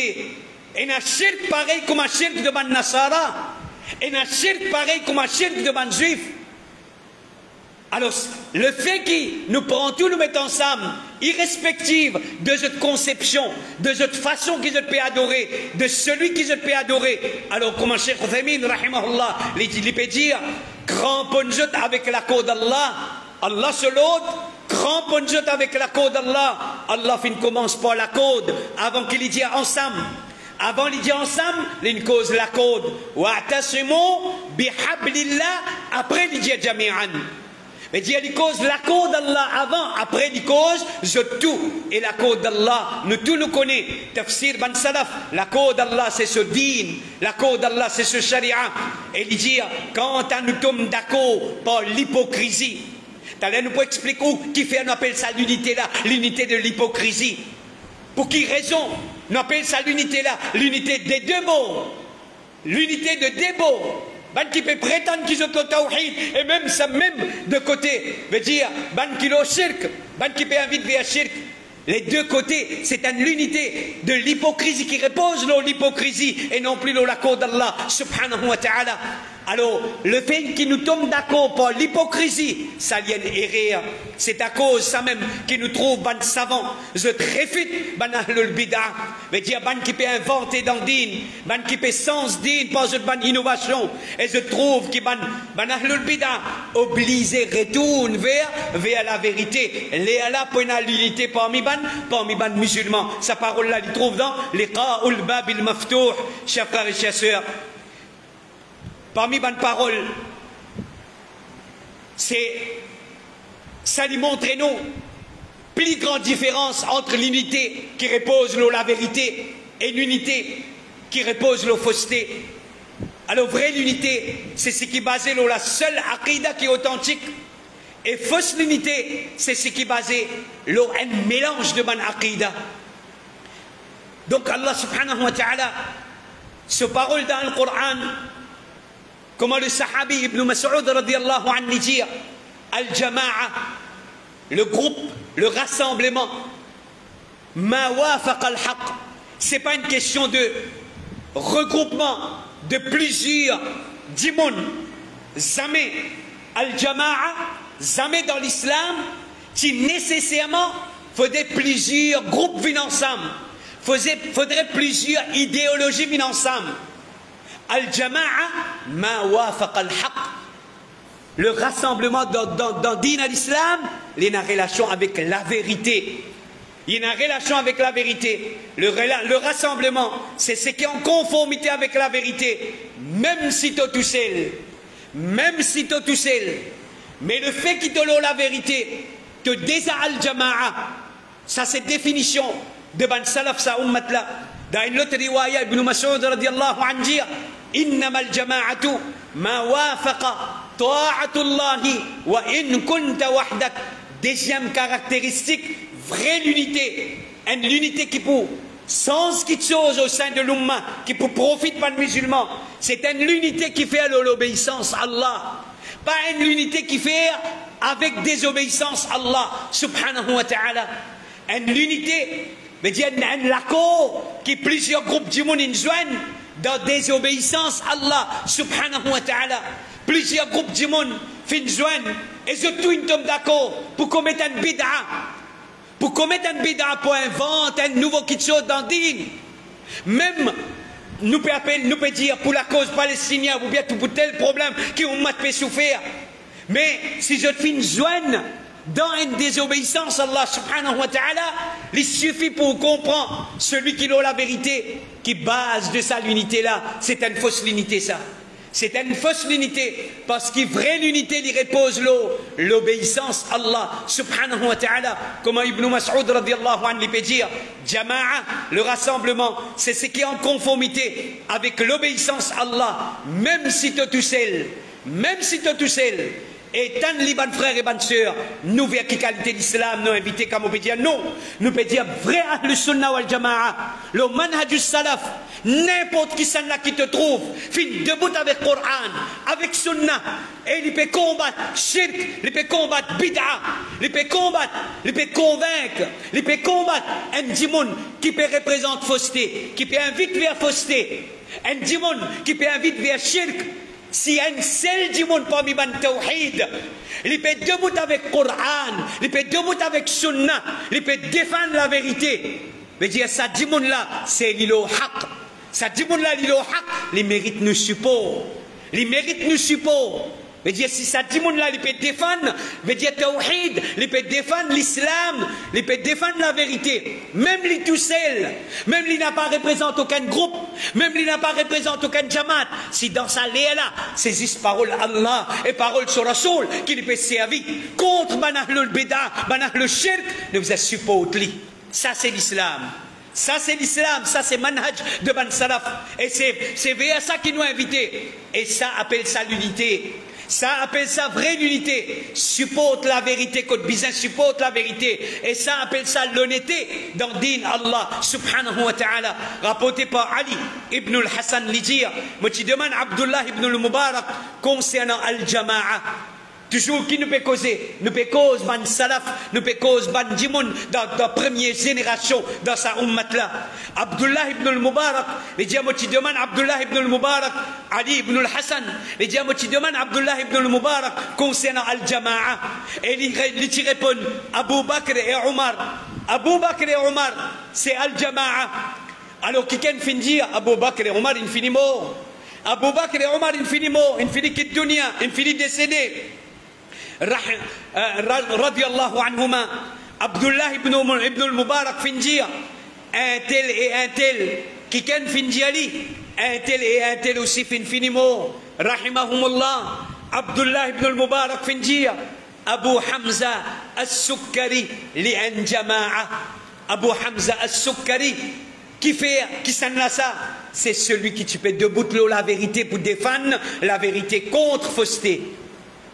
et un shirk pareil comme un shirk de ban Nasara, et un shirk pareil comme un shirk de ban juif. Alors, le fait que nous prenons tout, nous mettons ensemble, irrespective de cette conception, de cette façon qu'ils peut adorer, de celui qu'ils peut adorer. Alors, comme un Cheikh Uthaymin, rahimahullah, il peut dire, cramponne-je avec la cause d'Allah, Allah sur l'autre, cramponne-je avec la cause d'Allah. Allah fin commence par la code, avant qu'il y dise ensemble. Avant il dit ensemble, il cause la code. Wa'tasimu bihablillah, après il dit jami'an. Mais il cause la code d'Allah avant, après il cause je tout. Et la code d'Allah, nous tous nous connaissons. Tafsir ban salaf, la code d'Allah c'est ce din, la code d'Allah c'est ce sharia. Et il dit, quand nous sommes d'accord par l'hypocrisie, t'allais nous expliquer où, qui fait, on appelle ça l'unité là, l'unité de l'hypocrisie. Pour qui raison? On appelle ça l'unité là, l'unité des deux mots. L'unité de deux mots. Ban qui peut prétendre qu'ils ont le tawhid, et même ça, même de côté, veut dire, ban qui l'ont shirk, ban qui peut inviter vers shirk. Les deux côtés, c'est une unité de l'hypocrisie qui repose sur l'hypocrisie et non plus sur la cause d'Allah subhanahu wa ta'ala. Alors, le fait que nous tombons d'accord par l'hypocrisie, ça vient errer. C'est à cause ça même qui nous trouve ban savant. Je réfute ban ahlul bid'ah. Veut dire ban qui peut inventer dans din, ban qui peut sens din par cette ban innovation. Et je trouve que ban ahlul bid'ah obligé retourne vers la vérité. Léala pour l'unité parmi ban musulmans. Sa parole là, il trouve dans liqa'ul babil maftouh, chers frères et chers sœurs. Parmi bonnes paroles, c'est ça lui montre nous plus grande différence entre l'unité qui repose sur la vérité et l'unité qui repose sur la fausseté. Alors vraie l'unité, c'est ce qui est basé sur la seule aqidah qui est authentique, et fausse l'unité, c'est ce qui est basé sur un mélange de bonnes aqidah. Donc Allah subhanahu wa ta'ala, ce parole dans le Coran, comment le sahabi Ibn Mas'ud radiyallahu anhu dit, al-jama'a, le groupe, le rassemblement, ma wafaq al-haq, c'est pas une question de regroupement de plusieurs dimoun, jamais al-jama'a, jamais dans l'islam, qui nécessairement faudrait plusieurs groupes venir ensemble, faudrait plusieurs idéologies venir ensemble. Al-Jama'a ma wafaq al-haq. Le rassemblement dans din à l'islam, il y a une relation avec la vérité. Il y a une relation avec la vérité. Le rassemblement, c'est ce qui est en conformité avec la vérité. Même si tu es tout seul. Même si tu es tout seul. Mais le fait qu'il te l'ait la vérité, te déjà al-Jama'a, ça c'est définition de ban salaf sa ummat là. Dans une autre riwaya, Ibn Mas'ud radiyallahu anhu dit, إنما الجماعة ما وافق طاعة الله وإن كنت وحدك. Deuxième caractéristique, vraie l'unité. Une unité qui pour sans quelque chose au sein de l'umma, qui pour profite pas de musulmans. C'est une unité qui fait l'obéissance à Allah. Pas une unité qui fait avec désobéissance à Allah subhanahu wa ta'ala. Une unité, mais dire un l'accord qui plusieurs groupes du monde joignent dans désobéissance à Allah subhanahu wa ta'ala. Plusieurs groupes du monde joignent et surtout ils tombent d'accord pour commettre un bid'a. Pour commettre un bid'a, pour inventer un nouveau quelque chose dans le din. Même nous peut dire pour la cause palestinienne ou bien pour tel problème qui ont peut souffrir. Mais si je joigne dans une désobéissance à Allah subhanahu wa ta'ala, il suffit pour comprendre celui qui a la vérité, qui base de ça l'unité là, c'est une fausse unité ça. C'est une fausse unité, parce que vraie l'unité lui repose l'obéissance à Allah subhanahu wa ta'ala. Comme Ibn Mas'ud radiallahu anhu peut dire, Jama'a, le rassemblement, c'est ce qui est en conformité avec l'obéissance à Allah, même si tu es tout seul, même si tu es tout seul. Et tant les bonnes frères et bonnes sœurs, nous vers qui qualité l'islam, nous inviter comme on peut dire non, nous peut dire vrai Ahl Sunnah wal Jama'a, le manhaj salaf, n'importe qui s'en là qui te trouve, fin debout avec Coran, avec Sunnah, et il peut combattre shirk, il peut combattre bid'a, il peut combattre, il peut convaincre, il peut combattre un djimoun qui peut représenter fausseté, qui peut inviter vers fausseté, un djimoun qui peut inviter vers shirk. Si un seul du monde parmi ban tawhid, il peut debout avec Coran, il peut debout avec Sunnah, il peut défendre la vérité. Mais dire ça du monde là, c'est l'ilo haq. Ça du monde là, l'ilo haq, il mérite nous support. Il mérite nous support. Mais dire si ça du monde là, il peut défendre, veut dire tawhid, il peut défendre l'islam, il peut défendre la vérité. Même lui tout seul, même lui n'a pas représenté aucun groupe, même lui n'a pas représenté aucun jamaat. Si dans sa léa c'est juste parole Allah et parole sur Rasoul qui lui peut servir contre Banahlul Bida, Banahlul Shirk, ne vous supporte lui. Ça c'est l'islam. Ça c'est l'islam, ça c'est manhaj de Ban Salaf. Et c'est vers ça qui nous a invités. Et ça appelle ça l'unité. Ça appelle ça vraie unité. Supporte la vérité, côté bizarre supporte la vérité. Et ça appelle ça l'honnêteté dans din Allah subhanahu wa ta'ala. Rapporté par Ali ibn al-Hassan l'Ijir. Moi tu demandes Abdullah ibn al-Mubarak concernant al-Jama'a. Toujours qui nous peut causer? Nous peut causer ban salaf, nous peut causer ban djimoun dans la première génération dans sa ummat là. Abdullah ibn al-Mubarak, les diamoti demandent Abdullah ibn al-Mubarak, Ali ibn al-Hassan, les diamoti demandent Abdullah ibn al-Mubarak concernant al-Jama'a. Et ils répondent Abu Bakr et Omar. Abu Bakr et Omar, c'est al-Jama'a. Alors qui can fin dire Abu Bakr et Omar, il finit mort. Abu Bakr et Omar, il finit mort, il finit quitte dunya, il finit décédé. Radiallahu anhuma, Abdullah ibn al-Mubarak findir un tel et un tel qui ken findiali un tel et un tel aussi finimo rahimahumullah. Abdullah ibn al-Mubarak findir Abu Hamza as-Sukkari li an jama'a. Abu Hamza as-Sukkari qui s'en a ça, c'est celui qui tu peux debout la vérité pour défendre la vérité contre fausseté.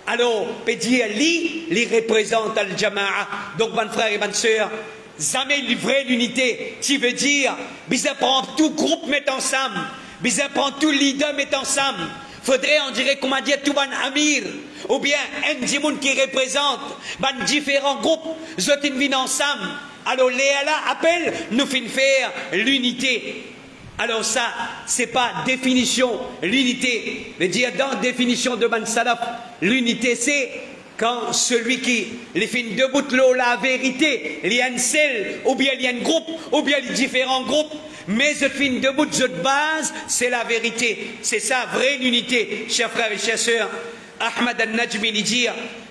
Alors, peut dire, lui représente al-Jama'a. Donc, mon frère et ma soeur, jamais livrer l'unité. Tu veux dire, bizarre prendre tout groupe met ensemble, bizarre prendre tout leader met ensemble. Faudrait, on dirait, comment dire, tout ban amir, ou bien un djimoun qui représente ban différents groupes, zot in vin ensemble. Alors, Léala appelle, nous fin faire l'unité. Alors ça, c'est pas définition, l'unité. Mais dire dans définition de Ban Salaf, l'unité c'est quand celui qui les fait debout la vérité, il y a un seul, ou bien il y a un groupe, ou bien les différents groupes, mais ce fin debout de base, c'est la vérité. C'est ça, vraie unité, chers frères et chères sœurs. Ahmad al-Najmi dit,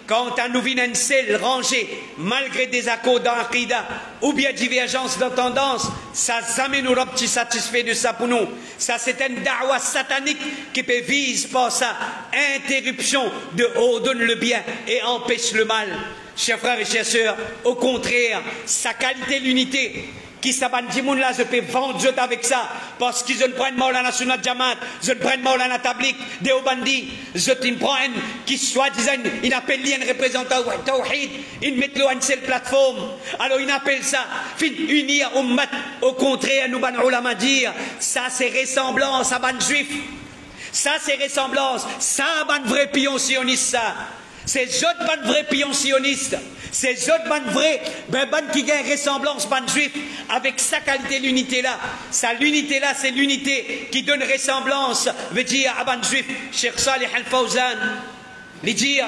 quand on nous vient un seul rangé, malgré des accords dans l'Aqida, ou bien divergence de tendance, ça jamais nous rend satisfait de ça pour nous. Ça c'est une da'wa satanique qui peut viser par ça, interruption de ordonne le bien et empêche le mal. Chers frères et chères sœurs, au contraire, sa qualité l'unité, qui s'abanne dimoun là, je peux vendre avec ça, parce qu'ils ne prennent Maulana Sunnat Jamaat, je ne prends Maulana Tablik, Deobandi, je ne prends un qui soi-disant, il appelle lui un représentant Tawhid, il met le une seule plateforme, alors il appelle ça, fin unir ummat, au contraire, nous ban ulama dire, ça c'est ressemblance à ban juif, ça c'est ressemblance, ça ban vrai pion sioniste ça. Ces autres ban vrais pions sionistes, ces autres ban vrais, ban qui gagnent ressemblance ban juif, avec sa qualité l'unité là, sa l'unité là, c'est l'unité qui donne ressemblance, veut dire à ban juif, Cheikh Salih Al-Fawzan, il dit,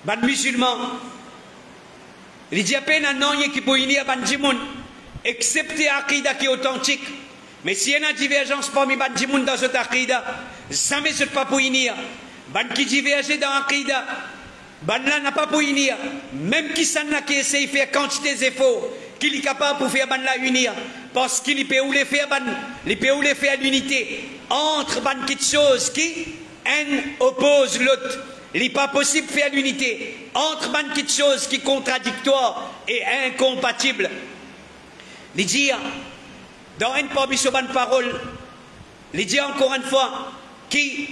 ban musulman, il dit à peine un nom qui peut unir ban djimoun, excepté Aqida qui est authentique, mais s'il y a une divergence parmi ban djimoun dans cette Aqida, jamais ce n'est pas pour unir, ban qui diverge dans Aqida, ban là n'a pas pour unir, même qui s'en a qui essaye de faire quantité d'efforts, qu'il est capable pour faire ban là unir, parce qu'il peut où les faire ban, il peut où les faire l'unité entre ban quelque chose qui un oppose l'autre. Il n'est pas possible de faire l'unité entre quelque chose qui est contradictoire et incompatible. Il dit, dans une parole, il dit encore une fois, qui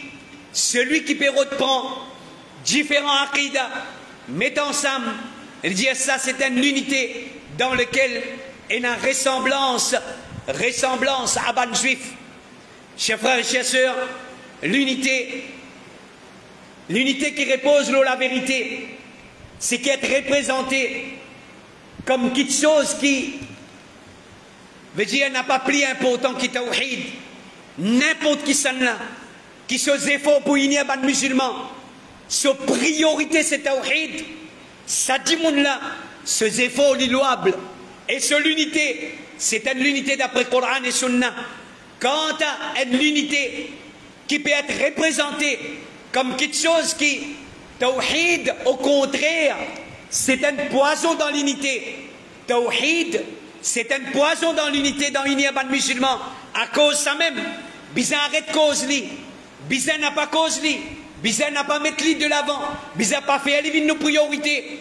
celui qui peut reprendre différents aqidas, met ensemble, il dit ça c'est une unité dans laquelle il y a une ressemblance à ban juif. Chers frères et chers sœurs, l'unité qui repose sur la vérité, c'est qui est représenté comme quelque chose qui veut dire n'a pas plus important que tawhid. N'importe qui s'en a, qui se efforts pour unir les musulmans, sa priorité c'est tawhid, ça dit mon là, ce efforts louables. Et sur l'unité, c'est une unité d'après Coran et Sunna. Quant à une unité qui peut être représentée comme quelque chose qui, tawhid, au contraire, c'est un poison dans l'unité. Tawhid, c'est un poison dans l'unité, dans l'unité des musulmans. À cause de ça même, bizarre arrête cause li, bizarre n'a pas cause li, bizarre n'a pas mettre li de l'avant, bizarre pas fait aller nos priorités.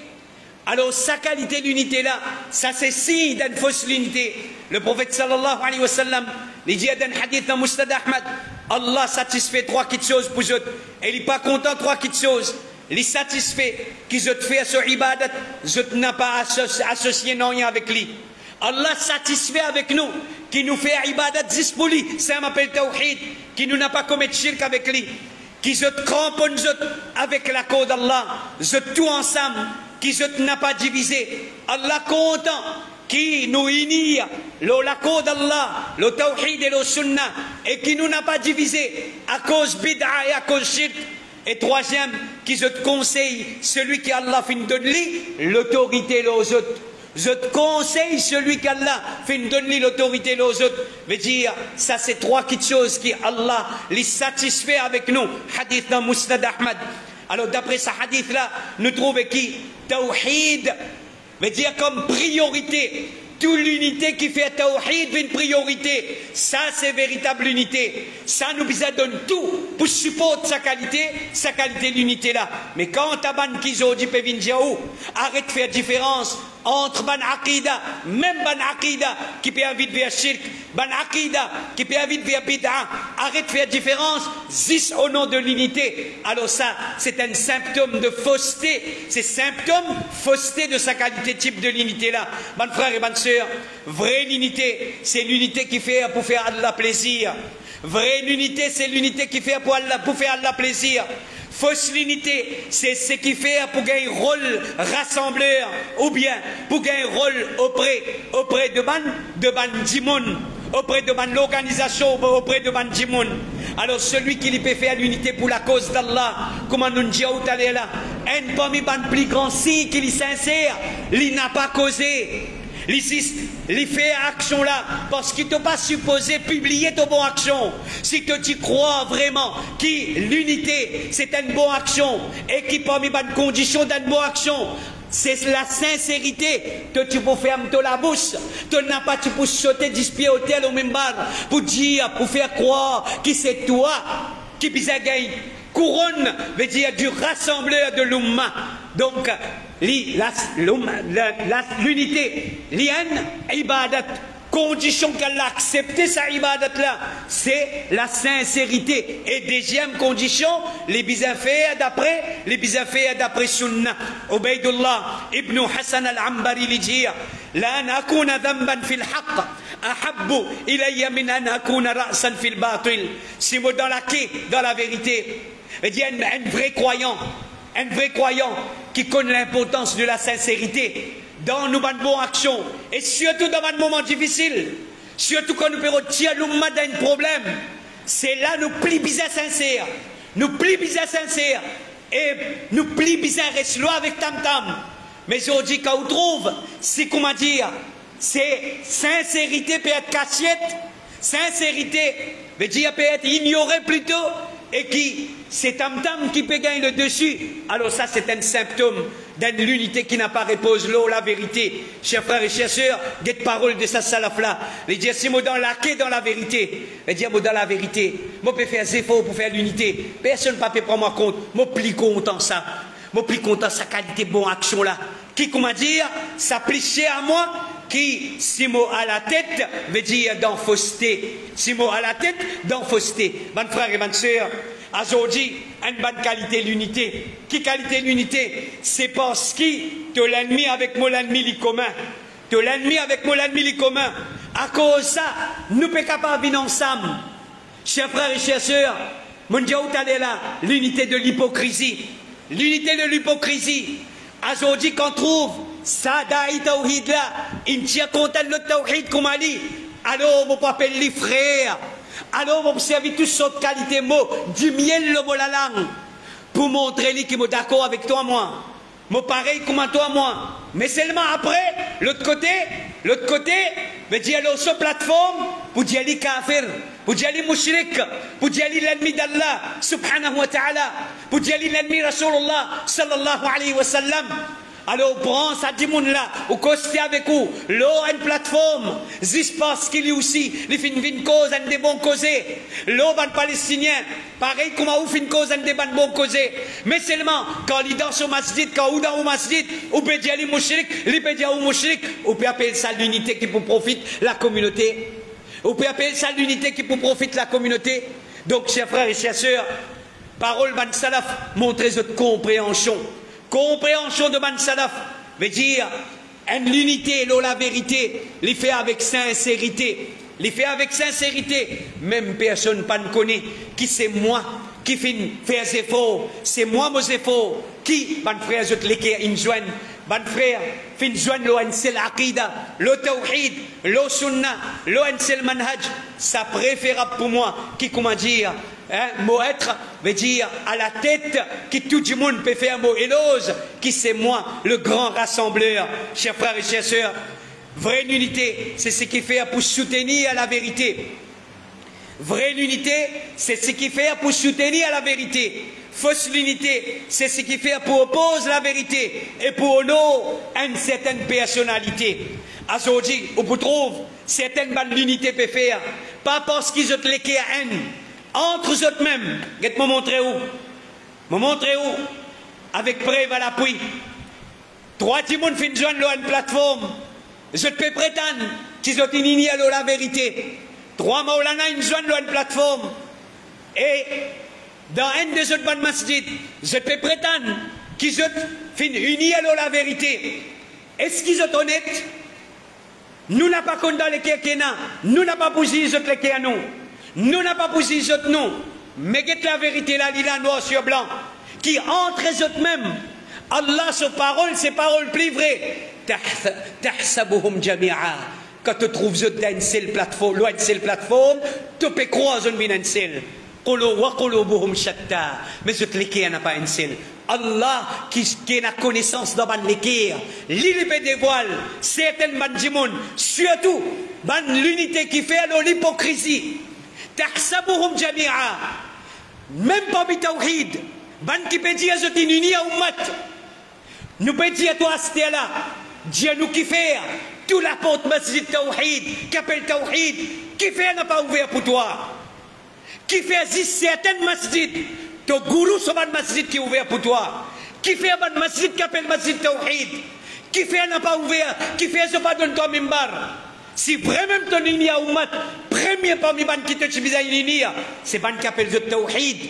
Alors sa qualité d'unité là, ça c'est signe d'une fausse unité. Le prophète sallallahu alayhi wa sallam, il dit dans un hadith dans Musnad Ahmad, Allah satisfait trois petites choses pour eux. Et il n'est pas content trois petites choses. Il est satisfait qu'ils ont fait sur ibadat, ils n'ont pas associé non rien avec lui. Allah satisfait avec nous, qui nous fait ibadat dispoli, ça m'appelle tawhid, qui nous n'a pas commis shirk avec lui, qui se cramponne avec la cause d'Allah, tout ensemble, qui se n'a pas divisé. Allah content, qui nous unit, la cause d'Allah, le tawhid et le sunnah, et qui nous n'a pas divisé à cause bid'a et à cause shirk. Et troisième, qui se conseille, celui qui Allah fait donner l'autorité aux autres. Je te conseille celui qu'Allah fait donner l'autorité aux autres. Veut dire, ça c'est trois petites choses qui Allah les satisfait avec nous. Hadith dans Musnad Ahmad. Alors d'après ce hadith là, nous trouvons qui tawhid veut dire comme priorité. Toute l'unité qui fait tawhid une priorité. Ça c'est véritable unité. Ça nous donne tout pour supporter sa qualité d'unité là. Mais quand Taban Kizo dit Pevinjaou, arrête de faire différence entre ban aqida, même ban aqida qui peut inviter vers shirk, ban aqida qui peut inviter vers bid'a, arrête de faire différence, zis au nom de l'unité. Alors ça, c'est un symptôme de fausseté, c'est symptôme fausseté de sa qualité type de l'unité là. Ban frère et ban sœur, vraie unité, c'est l'unité qui fait pour faire Allah plaisir. Vraie unité, c'est l'unité qui fait pour faire Allah plaisir. Fausse l'unité, c'est ce qui fait pour gagner un rôle rassembleur ou bien pour gagner un rôle auprès de ban Djimoun, auprès de ban l'organisation, auprès de ban Djimoun. Alors celui qui peut faire l'unité pour la cause d'Allah, comme nous disons tout à l'heure là, un parmi ban plus grand si qu'il est sincère, il n'a pas causé. Il fait action là parce qu'il ne t'a pas supposé publier ton bonne action. Si tu crois vraiment que l'unité c'est une bonne action et qui parmi les conditions d'une bonne action c'est la sincérité que tu peux faire de la bouche. Tu n'as pas tu peux sauter 10 pieds au tel au même bar pour dire, pour faire croire que c'est toi qui gagner. Couronne veut dire du rassembleur de l'umma. Donc l'unité, ibadat, condition qu'elle a accepté sa ibadat là, c'est la sincérité. Et deuxième condition, les bizafaires d'après Sunnah. Ubaydullah ibn Hassan al-Ambari li dit, la nakuna dhanban fil haqq ahabbu ilayya min an akuna ra'san fil batil. Si moi dans la vérité, il dit un vrai croyant qui connaît l'importance de la sincérité dans nos bonnes actions et surtout dans un moment difficile, surtout quand nous pouvons tirer l'umma d'un problème, c'est là nous plus bizarre sincères, et nous plus bizarre rester là avec tam tam. Mais je dis qu'on trouve, c'est comment dire, c'est sincérité peut être cachette, sincérité veut dire peut être ignorée plutôt. Et qui, c'est tam-tam qui peut gagner le dessus. Alors ça, c'est un symptôme d'une l'unité qui n'a pas repose l'eau, la vérité. Chers frères et chers sœurs, des paroles de sa salaf-là. Les dire, si moi dans la quai, dans la vérité. Les dire, moi dans la vérité. Moi, peux faire des efforts pour faire l'unité. Personne ne peut prendre moi compte. Moi, plus content ça. Moi, plus content sa qualité, bonne action là. Qui, comment dire, ça plichait à moi. Qui, si moi à la tête, veut dire dans fausseté. Si moi à la tête, dans fausseté. Mes frères et mes sœurs, aujourd'hui, une bonne qualité l'unité. Qui qualité l'unité? C'est parce que l'ennemi avec moi l'ennemi li commun. L'ennemi avec moi l'ennemi li commun. À cause de ça, nous ne pouvons pas vivre ensemble. Chers frères et chers sœurs, mon Dieu, où est là? L'unité de l'hypocrisie. L'unité de l'hypocrisie. Aujourd'hui, qu'on trouve ça, daï tawhid là, il tient compte de le tawhid comme Ali. Alors, vous pouvez appeler les frères. Alors, vous observez toutes sortes de qualités, mots, du miel, le mot, la langue, pour montrer lui qui est d'accord avec toi, moi. Moi, pareil comme toi, moi. Mais seulement après, l'autre côté, veut dire, alors, sur plateforme, pour dire les kafir, pour dire les mushrik, pour dire l'ennemi d'Allah, subhanahu wa ta'ala, pour dire l'ennemi Rasulullah, sallallahu alayhi wa sallam. Alors, prends ça, dit là, ou costé avec vous, l'eau, une plateforme, parce qu'il y a aussi, il fait une cause, un des bons causés. L'eau, un palestinien, pareil comme vous fait une cause, un des bons causés. Mais seulement, quand il danse au masjid, quand il est dans le masjid, ou peut dire les mouchriks, il peut dire aux mouchriks, ou peut appeler ça l'unité qui pour profite la communauté. Ou peut appeler ça l'unité qui pour profite la communauté. Donc, chers frères et chers sœurs, parole ban salaf, montrez votre compréhension. Compréhension de man salaf veut dire l'unité, la vérité, les fait avec sincérité. Les fait avec sincérité. Même personne pas ne connaît qui c'est moi qui fait des efforts. C'est moi mes efforts. Qui, ban frère, je te l'équerre, une joigne. Ban frère, fin joigne l'on sel aqida, le tawhid, le sunnah, le sel manhaj. Ça préférable pour moi qui, comment dire, mot être veut dire à la tête qui tout le monde peut faire mot éloge qui c'est moi le grand rassembleur. Chers frères et chères sœurs, vraie unité c'est ce qui fait pour soutenir la vérité. Vraie unité c'est ce qui fait pour soutenir la vérité. Fausse l'unité c'est ce qui fait pour opposer la vérité et pour honorer une certaine personnalité. Aujourd'hui on peut trouver certaines bonnes l'unité peut faire pas parce qu'ils ont l'équerre haine entre eux-mêmes. Je me montrer où? Me montrer où? Avec preuve à l'appui. Trois petits monde fin joindre une plateforme. Je peux prétendre qu'ils ont inigné la vérité. Trois maulana une joindre une plateforme. Et dans un des autres bonnes masjid, je peux prétendre qu'ils ont unis la vérité. Est-ce qu'ils sont honnêtes? Nous n'avons pas compté dans les kékéna. Nous n'avons pas bougé les autres kékéna nous. Nous n'avons pas bougé les autres non. Mais qu'est la vérité là, il a noir sur blanc. Qui entre les autres même. Allah, ses paroles plus vraies. Tahsabuhum jami'a. Quand tu trouves dans une seule plateforme, tu peux croire dans une seule. Mais ce qui n'a pas une seule. Allah qui a connaissance dans l'équerre, l'île dévoile certaines bandimons, surtout l'unité qui fait l'hypocrisie. Tahsabuhum jami'a. Même pas bitawhid. Ban qui peut dire je t'ai uni à ummat. Nous peut dire toi c'était là. Dieu nous qui fait tout la porte masjid tawhid, qui appelle tawhid, qui fait n'a pas ouvert pour toi. Qui fait certaines masjid, ton gourou sur un masjid qui est ouvert pour toi. Qui fait un masjid qui appelle masjid tawhid. Qui fait n'a pas ouvert, qui fait ce pas donne toi mimbar. Si vraiment ton uni à ummat, premier parmi ban qui te chibisa uni, c'est ban qui appelle le tawhid.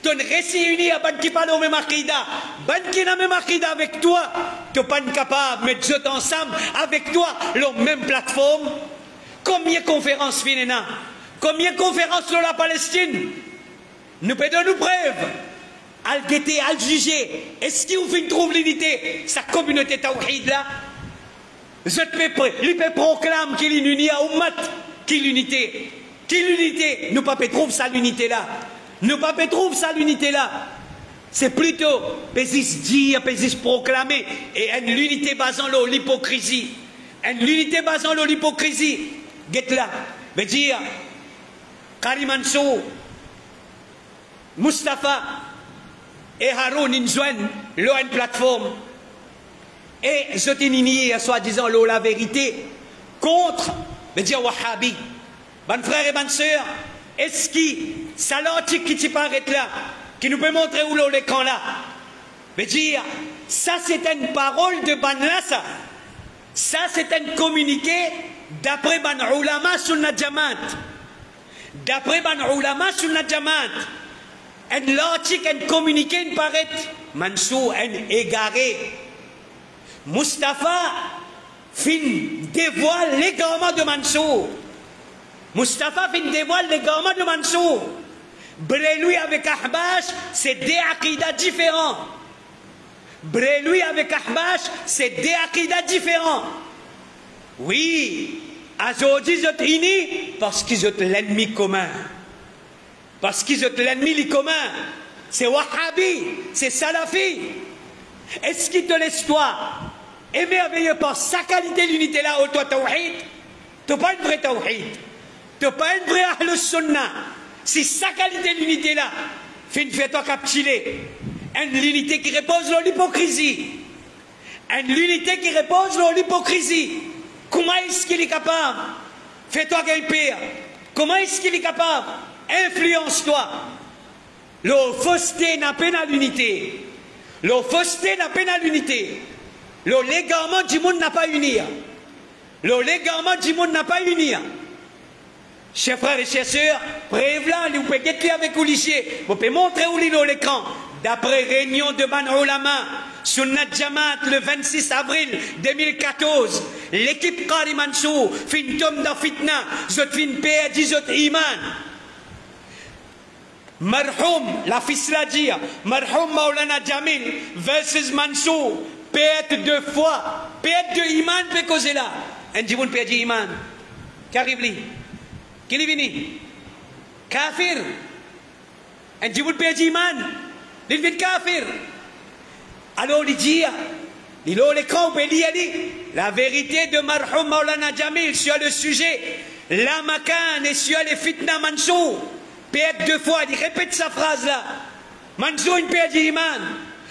Ton récit uni à ban qui parle au même akida, ban qui n'a même akida avec toi, tu n'es pas capable de mettre tout ensemble avec toi, la même plateforme. Combien de conférences finena? Combien de conférences sur la Palestine? Nous pouvons nous preuve. Al guetter, al juger. Est-ce qu'il vous trouve l'unité, sa communauté tawhid là? Je peux proclame qu'il est uni à ummat, qu'il l'unité. Qu'il l'unité? Nous pas trouve ça l'unité là. Nous pas trouve ça l'unité là. C'est plutôt pésis dire, pésis proclamer et une l'unité basant l'hypocrisie. Une l'unité basant l'hypocrisie. Get là. Veut dire Karim Ansou Mustafa et Haroun Inzouane, l'ont une plateforme. Et je t'ai soi-disant la vérité contre les dire Wahhabi. Ban frères et ban sœurs, est-ce que ça l'antique qui paraît là, qui nous peut montrer où les camps là? Mais dire, ça c'est une parole de ban là, ça c'est un communiqué d'après ban ulama sur la Jamaat. D'après ban ulama sur la Jamaat. Un l'antique, un communiqué, une paraît, Mansour, un égaré. Mustafa fin dévoile l'égarement de Mansour. Mustafa fin dévoile l'égarement de Mansour. Bréloui avec Ahbash, c'est des aqidas différents. Bréloui avec Ahbash, c'est des aqidas différents. Oui, aujourd'hui, ils sont unis parce qu'ils ont l'ennemi commun. Parce qu'ils ont l'ennemi commun. C'est Wahhabi, c'est Salafi. Est-ce qu'il te laisse toi émerveillé par sa qualité l'unité là au toi tawhid? Tu n'as pas une vraie tawhid. Tu n'as pas une vraie ahlus sunnah. Si sa qualité l'unité là, fais-toi captiver. Une unité qui repose sur l'hypocrisie. Une unité qui repose sur l'hypocrisie. Comment est-ce qu'il est capable? Fais-toi gagner. Comment est-ce qu'il est capable? Influence-toi. Le fausseté n'a pas l'unité. Le fausseté n'a pas l'unité. Le légalement du monde n'a pas uni. Le légalement du monde n'a pas uni. Chers frères et chers sœurs, prévlà, vous pouvez guetter avec vous lycée. Vous pouvez montrer où l'écran. D'après réunion de Ban Ulama, sur notre Jamaat le 26 avril 2014, l'équipe Qari Mansour fait une tombe dans fitna, zot fin paix, dit zot iman. Marhoum, la fisla dire, Marhoum Maulana Jamil versus Mansour, paix deux fois, paix de iman, peut causer là. Un divoun paix de iman. Qu'arrive lui? Qui est venu? Kafir. Un divoun paix de iman. Il vient kafir. Alors il dit, il a l'écran, on peut lire la vérité de Marhoum Maulana Jamil sur le sujet, la makan et sur les fitna Mansour. Peut-être deux fois, il répète sa phrase là. Mansour, il perd iman.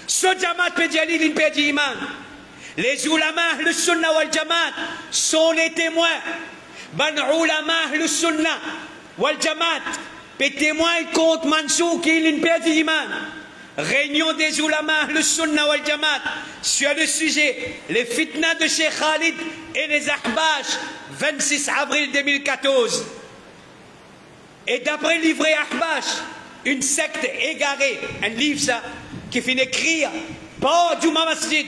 Ce Jamaat peut dire, il perd iman. Les ulama, le sunnah wal Jamaat sont les témoins. Ban ulama, le sunnah wal Jamaat peut témoigner contre Mansour qu'il perd iman. Réunion des ulama, le sunnah wal Jamaat sur le sujet, les fitnas de Cheikh Khalid et les Ahbash, 26 avril 2014. Et d'après le livre Ahbash, une secte égarée, un livre ça, qui finit écrire par Juma Masjid,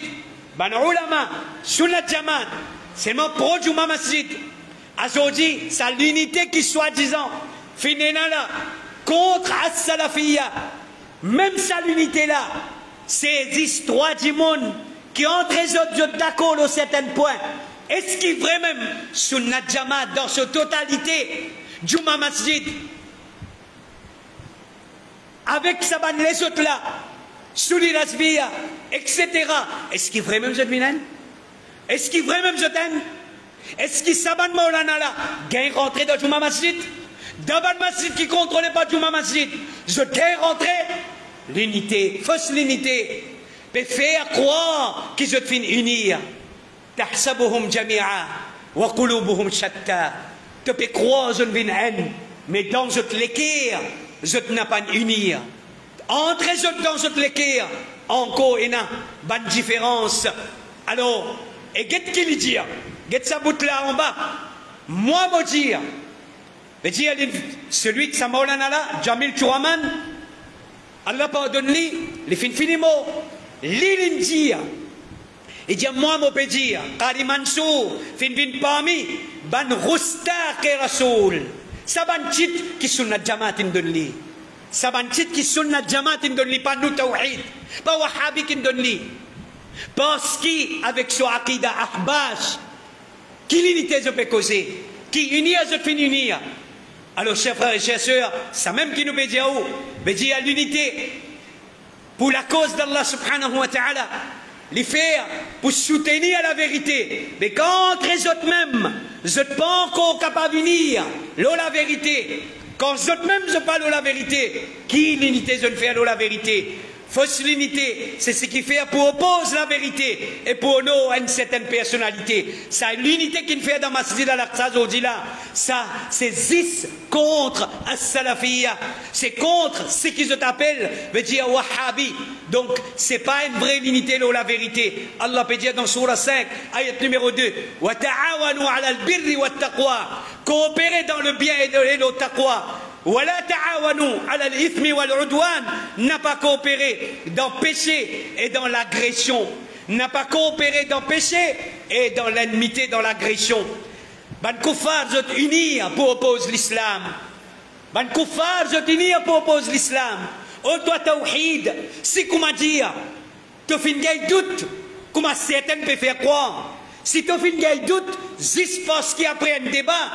Ban Ulama, Sunnat Jamaat, seulement pour Juma Masjid. Aujourd'hui, c'est l'unité qui soi-disant finit là, contre As-Salafiyya. Même ça l'unité là, c'est histoires du monde qui entre les autres d'accord au certain point. Est-ce qu'il vraiment Sunnat Jamaat dans sa totalité, Juma Masjid, avec Saban les autres là, Souli Rasbiya, etc. Est-ce qu'il vraiment vous êtes vinen? Est-ce qu'il vraiment vous êtes? Est-ce qu'il Saban Maulana là, gagne rentrer dans Juma Masjid? Dans le Masjid qui ne contrôlait pas Juma Masjid, je gagne rentrer? L'unité, fausse l'unité, peut faire croire qu'ils se fin unir. Tahsabuhum jami'a wa qulubuhum shatta. Tu peux croire une vin haine, mais dans cette l'équerre, je n'ai pas unir. Entre les autres dans cette l'équerre, encore une bonne différence. Alors, et qu'est-ce qu'il dit? Qu'est-ce sa bout là en bas? Moi, me dire, celui de Samaulana là, Jamil Chouraman, Allah pardonne-lui, les fins finiment, l'île dire. Il dit, moi, mon peut dire, Qari Mansour, fin vin parmi, ban Roustak et Rasoul. Ça ban titre qui sont notre Jamaat in donne li. Ça ban titre qui sont notre Jamaat in donne li, pas nous Tawhid, pas Wahhabi qui donne li. Parce qu'avec son Aqida Ahbash, qui l'unité se peut causer, qui unir se fait unir. Alors, chers frères et chères sœurs, ça même qui nous peut dire où? Mais dire l'unité pour la cause d'Allah subhanahu wa ta'ala, les faire pour soutenir la vérité. Mais quand les autres même, vous n'êtes pas encore capables de venir, la vérité, Quand je même je parle la vérité, qui l'unité je ne fais la vérité? Fausse l'unité, c'est ce qui fait pour opposer la vérité et pour nous à une certaine personnalité. Ça, l'unité qui fait dans Masjid al-Aqsa aujourd'hui là, ça, c'est zis contre as-salafiyya. C'est contre ce qu'ils appellent, veut dire wahhabi. Donc, c'est pas une vraie unité, la vérité. Allah peut dire dans Surah 5, ayat numéro 2, wa ta'awanu ala al-birri wa taqwa. Coopérez dans le bien et le taqwa. Wala ta'awanu ala al-ithmi wal-udwan, n'a pas coopéré dans le péché et dans l'agression, n'a pas coopéré dans le péché et dans l'ennemité, dans l'agression. Ban kuffar sont unis pour opposer l'islam. Ban kuffar sont unis pour opposer l'islam. Au toi tawhid, si comment dire, tu fais un doute, comment certains peuvent faire croire. Si tu fais un doute, juste parce qu'après un débat,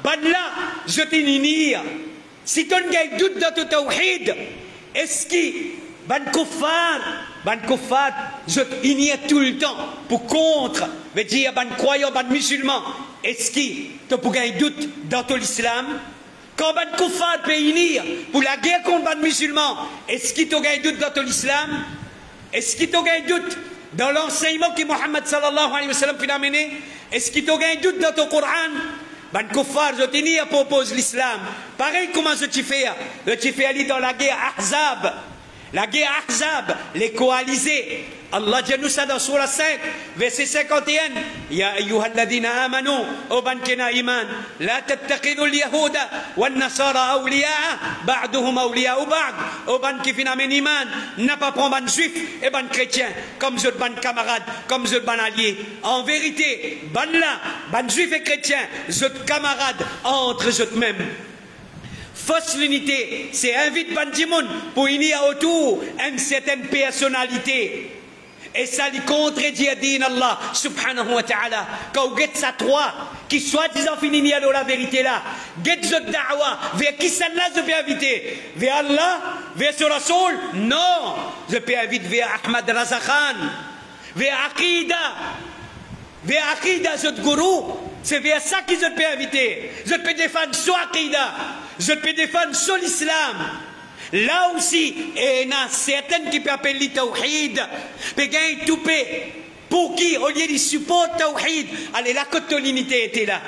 ban là, je t'unis. Si tu as un doute dans ton tawhid, est-ce que ban kuffar, je unis tout le temps pour contre, veut dire ban croyant, ban musulman, est-ce que tu as un doute dans ton islam? Quand ban kuffar peut unir pour la guerre contre ban musulman, est-ce que tu as un doute dans ton islam? Est-ce que tu as un doute dans l'enseignement que Mohammed sallallahu alayhi wa sallam a amené? Est-ce que tu as un doute dans ton Coran? Ban kuffar, je t'ai pour opposer l'islam. Pareil, comment je t'ai fait? Je t'ai fait aller dans la guerre Ahzab. La guerre Ahzab, les coalisés. Allah dit nous ça dans Surah 5, verset 51. Ya ayyuhalladhina amanu, o ban kena iman, la tattakhidul yahuda wan nasara awliya'a, ba'duhum awliya'u ba'd. O ban qui fin amen iman, n'a pas prendre ban juif et ban chrétien comme je ban camarade, comme je ban allié. En vérité, ban là, ban juif et chrétien, je camarade entre eux-mêmes. Fausse l'unité, c'est invite Bandimoun pour unir autour une certaine personnalité. Et ça lui contredit Allah subhanahu wa ta'ala. Quand vous êtes à trois, qui soi-disant finit à la vérité là, get votre da'wa, vers qui ça là je peux inviter? Vers Allah? Vers ce Rasoul? Non! Je peux inviter vers Ahmad Raza Khan, vers Aqida, ce gourou. C'est vers ça que je peux inviter. Je peux défendre son Aqida. Je peux défendre sur l'islam. Là aussi, il y a certaines qui peuvent appeler Tawhid. Mais il y a tout pour qui, au lieu de support Tawhid, allez, la cotolinité était là.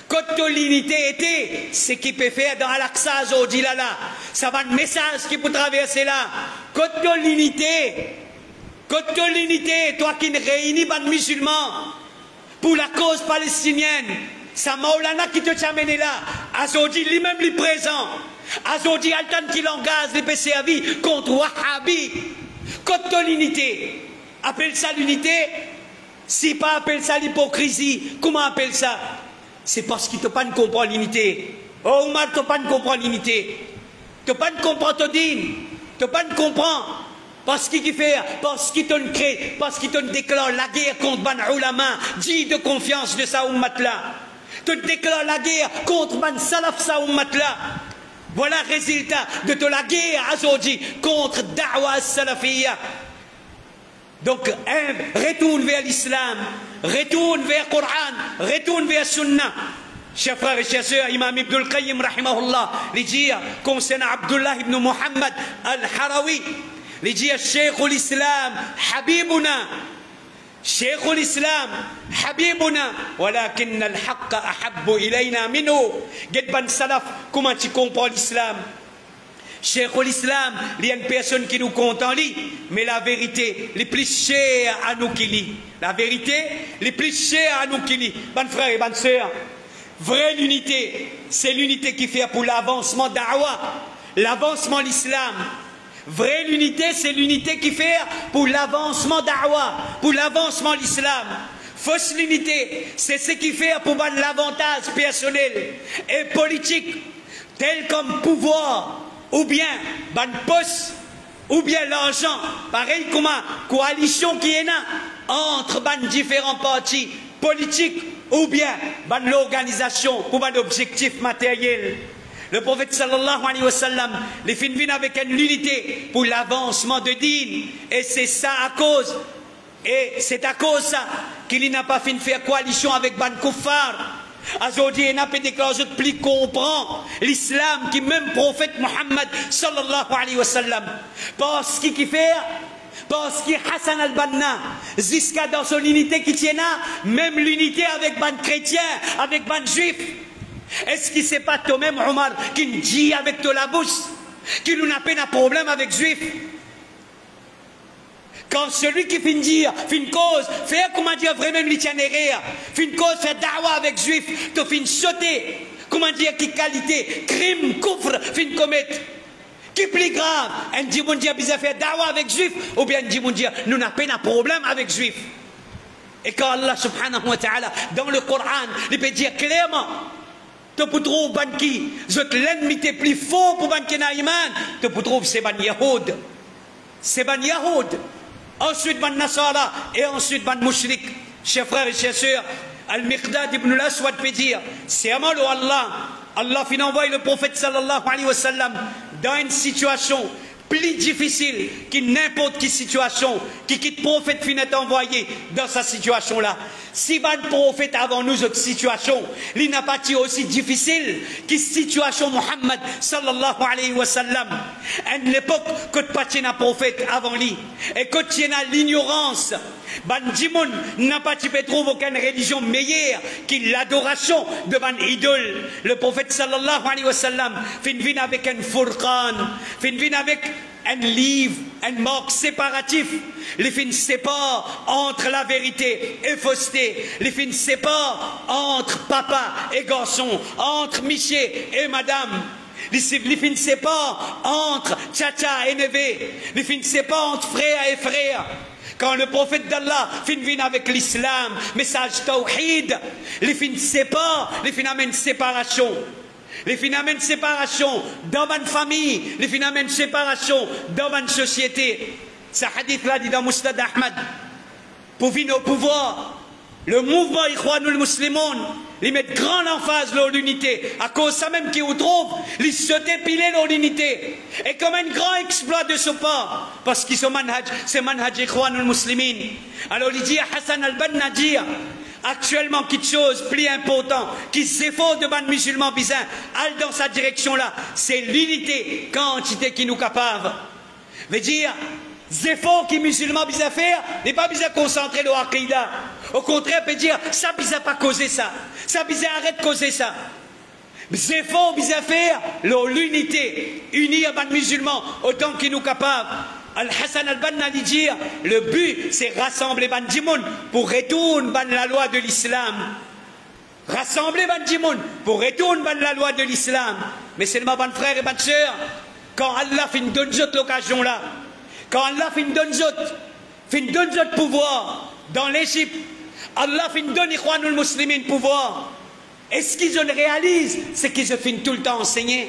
Cotolinité était ce qui peut faire dans Al-Aqsa aujourd'hui là. Ça va un message qui peut traverser là. Cotolinité, toi qui ne réunis pas de musulmans pour la cause palestinienne. Ça Maulana qui te amène là. Aujourd'hui, lui-même, lui présent. Aujourd'hui, Altan qui l'engage, les PCAV contre Wahhabi. Contre l'unité. Appelle ça l'unité. Si pas appelle ça l'hypocrisie, comment appelle ça? C'est parce qu'il ne pas comprend l'unité. Oh, Omar, tu ne pas comprend l'unité. Tu ne pas comprend ton dîme. Tu ne pas comprend. Parce qu'il fait, parce qu'il te crée, parce qu'il te déclare la guerre contre Ban Ulama, dit de confiance de sa ummat là. Te déclare la guerre contre Ban Salaf sa ummat là. Voilà le résultat de la guerre aujourd'hui contre Da'wa Salafiyya. Donc, retourne vers l'islam, retourne vers le Coran, retourne vers Sunnah. Chers frères et chers sœurs, Imam Ibn al-Qayyim, rahimahullah, les dire concernant Abdullah ibn Muhammad al-Harawi, les dire Cheikh l'Islam, Habibuna. شيخ الإسلام حبيبنا ولكن الحق أحب إلينا منه قد بن سلف comment tu comprends l'islam Cheikh l'Islam il y a une personne qui nous compte en lit mais la vérité les plus chère à nous qui lit la vérité les plus chère à nous qui lit bonne frère et bonne sœur vraie l'unité c'est l'unité qui fait pour l'avancement d'Awa l'avancement de l'islam. Vraie l'unité, c'est l'unité qui fait pour l'avancement d'Awa, pour l'avancement de l'islam. Fausse l'unité, c'est ce qui fait pour l'avantage personnel et politique, tel comme pouvoir, ou bien ban poste, ou bien l'argent. Pareil comme une coalition qui est là entre différents partis politiques, ou bien l'organisation pour un objectif matériel. Le prophète sallallahu alayhi wa sallam, les fins viennent avec une unité pour l'avancement de din. Et c'est ça à cause. Et c'est à cause ça qu'il n'a pas fait faire coalition avec Ban Kuffar. Aujourd'hui, il n'a pas déclaré plus comprend l'islam qui même prophète Muhammad sallallahu alayhi wa sallam. Parce qu'il fait, parce que Hassan al-Banna, jusqu'à dans son unité qui tient là, même l'unité avec ban chrétien, avec ban juif. Est-ce que c'est pas toi-même, Omar, qui dit avec toi la bouche, qui nous n'a pas un problème avec juif? Quand celui qui fait dire, fait une cause, fait comment dire vraiment l'itinéraire, fait une cause, fait dawa avec juif, tu fait une sauter, comment dire, qui qualité, crime, couvre, fait une commettre. Qui est plus grave? Un dit mon Dieu, bizarre fait dawa avec juif, ou bien un dit mon Dieu, nous n'avons pas un problème avec juif. Et quand Allah subhanahu wa ta'ala, dans le Coran, il peut dire clairement, tu peux trouver ban qui, l'ennemi est plus fort pour ban qui n'a iman, tu peux trouver c'est ban Yahoud. C'est ban Yahoud. Ensuite ban Nasara et ensuite ban Mushrik. Chers frères et chers sœurs, Al-Miqdad ibn al-Aswad peut dire, c'est amal ou Allah. Allah fin envoie le prophète sallallahu alayhi wa sallam dans une situation plus difficile que n'importe quelle situation qui quitte prophète fin est envoyé dans sa situation là. Si ban prophète avant nous autre situation, il n'a pas été aussi difficile que situation Muhammad sallallahu alayhi wa sallam. À l'époque que pas un prophète avant lui et que tu as l'ignorance. Ban Dimoun n'a pas pu trouver aucune religion meilleure que l'adoration de ban idole. Le prophète sallallahu alayhi wa sallam fin vient avec un furqan, fin vient avec un livre, un marque séparatif. Les fins séparent entre la vérité et fausseté. Les fins séparent entre papa et garçon, entre monsieur et madame. Les fins séparent entre tcha et neveu. Les fins séparent entre frère et frère. Quand le prophète d'Allah vient avec l'islam, message tawhid, les fins séparent, les fins amènent séparation. Les phénomènes de séparation dans une famille, les phénomènes de séparation dans une société. Ce hadith-là dit dans Musnad Ahmad, pour venir au pouvoir, le mouvement Ikhwanul Muslimun, ils mettent grande emphase sur l'unité. À cause de ça même qu'ils trouvent, ils se dépiler dans l'unité. Et comme un grand exploit de ce part, parce qu'ils sont manhaj, c'est manhaj Ikhwanul Muslimin. Alors il dit à Hassan al-Banna dire, actuellement, quelque chose plus important qui s'efforce de ban musulmans bizarres, aller dans sa direction là, c'est l'unité, quantité qui nous capable. Veut dire, les efforts que les musulmans bizarres faire, n'est pas bizarre concentrer le Aqidah. Au contraire, peut dire, ça bizarre pas causer ça, ça bizarre arrête de causer ça. Les efforts bizarres faire, l'unité, unir ban musulmans autant qu'ils nous capable. Al-Hassan al-Banna dit dire, le but c'est rassembler ban dimoun pour retourner ban la loi de l'islam. Rassembler ban dimoun pour retourner ban la loi de l'islam. Mais seulement ban frères et ban sœurs, quand Allah fin donne d'autres l'occasion là, quand Allah fin donne d'autres pouvoir dans l'Égypte, Allah fin donne Ikhwanul Muslimin pouvoir. Est-ce qu'ils le réalisent? C'est qu'ils se fin tout le temps enseigner.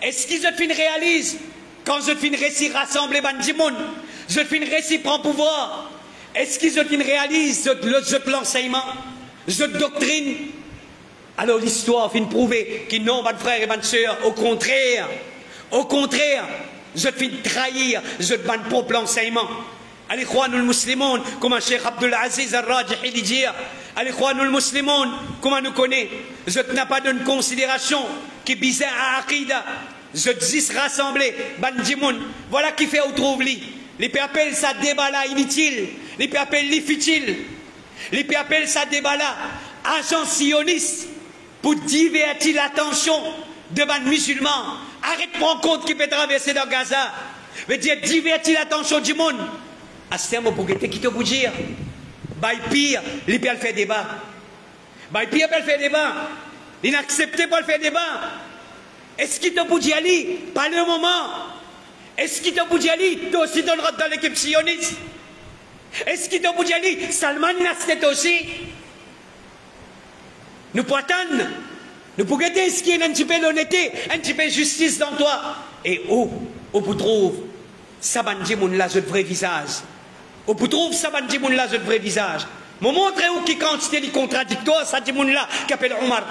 Est-ce qu'ils se fin réalisent? Quand je finis récit rassembler Bandimoun, je finis récit prend pouvoir. Est-ce qu'ils réalisent l'enseignement, la doctrine? Alors l'histoire finit prouver qu'ils n'ont pas de frères et pas de sœurs. Au contraire, je finis trahir je ban propre enseignement. Al-Ikhwanul Muslimun, comme un Cheikh Abdul Aziz al-Rajihi dit dire, Al-Ikhwanul Muslimun, comme nous connaît, je n'ai pas de considération qui est bizarre à Aqida. Je dis rassembler, Bandimoun, voilà qui fait où trouve lui. Les peut appeler ça débat là inutile, les peut appeler li futile, les peut appeler ça débat là agent sioniste pour divertir l'attention de ban musulmans. Arrête de prendre compte qui peut traverser dans Gaza. Veut dire divertir l'attention du monde. À ce terme, pour qui te vous dire, by pire, les peut faire débat. By pire peut faire débat. L'inaccepté pour le faire débat. Est-ce qu'il te peut dire aller? Pas le moment. Est-ce qu'il te peut dire aller? Tu aussi dans l'équipe sioniste. Est-ce qu'il te peut dire aller? Salman Nastet aussi. Nous pouvons attendre. Nous pouvons guetter ce qui est un petit peu l'honnêteté, un petit peu justice dans toi. Et où vous trouvez Sabandimoun là, ce vrai visage? Où vous trouvez Sabandimoun là, ce vrai visage? Me montrez où qui quantité de contradictoire, Sabandimoun là, qui appelle Omar.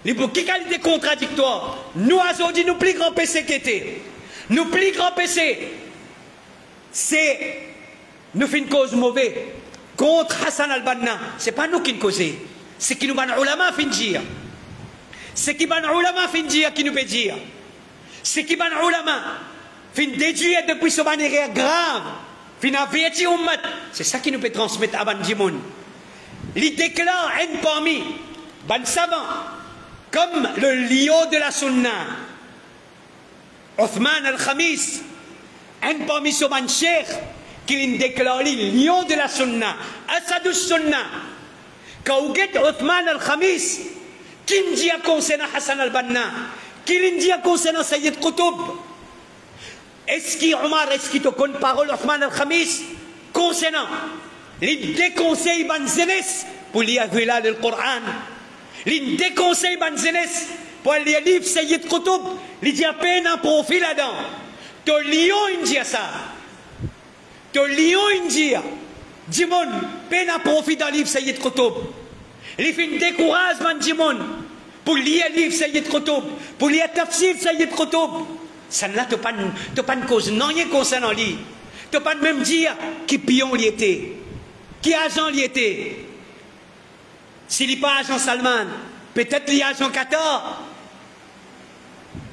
Les qui qualité contradictoire? Nous, aujourd'hui, nous plus grands PC qui étaient. Nous plus grands PC. C'est. Nous faisons une cause mauvaise contre Hassan al-Banna. Ce n'est pas nous qui nous causons. c'est qui nous ban ulama fin dire. C'est qui ban ulama fin dire qui nous peut dire. C'est qui ban ulama fin déduire depuis ce manière grave, fin avertir ummat. C'est ça qui nous peut transmettre à ban dimoun. Il déclare un parmi ban savant comme le lion de la sunna. Othman al-Khamis, un parmi ce ban cheikh qui déclare le lion de la sunna, Asadus sunna. Quand vous êtes Othman al-Khamis, qui dit concernant Hassan al-Banna, qui dit concernant Sayyid Qutb, est-ce qu'il Omar, est-ce qu'il te connaît parole Othman al-Khamis concernant les déconseils ban jeunesse pour lire le Coran, les déconseils ban jeunesse pour lire le livre Sayyid Qutb, il dit à peine un profil là-dedans. To lion il dit ça. To lion il dit. Dimon, peine à profit dans le livre Sayyid Qutb. Il fait un découragement Dimon pour lire le livre Sayyid Qutb, pour lire le tafsir Sayyid Qutb. Ça n'a pas de cause, non, rien concernant lui. Tu n'as pas de même dire qui pion il était, qui agent il était. S'il n'est pas agent Salman, peut-être il est agent Qatar.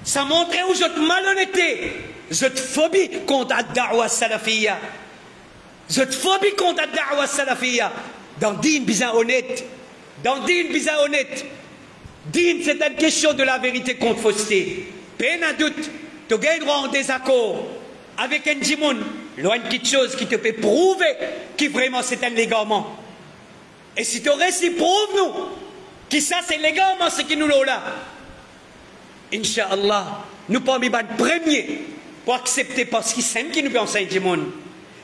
Ça montre où je te malhonnêteté, je te phobie contre la da'wa salafiyya. Je te phobie contre la da'wa salafiyya. Dans din bizarre honnête, dans din bizarre honnête. Din, c'est une question de la vérité contre fausseté. Peine à doute, tu gagnes droit en désaccord avec un djimoun. Loin de quelque chose qui te fait prouver que vraiment c'est un légalement. Et si tu réussis, prouve-nous que ça c'est légalement ce qui nous l'a là. Inch'Allah, nous pas mis le premier pour accepter parce que c'est qui nous enseigne djimoun.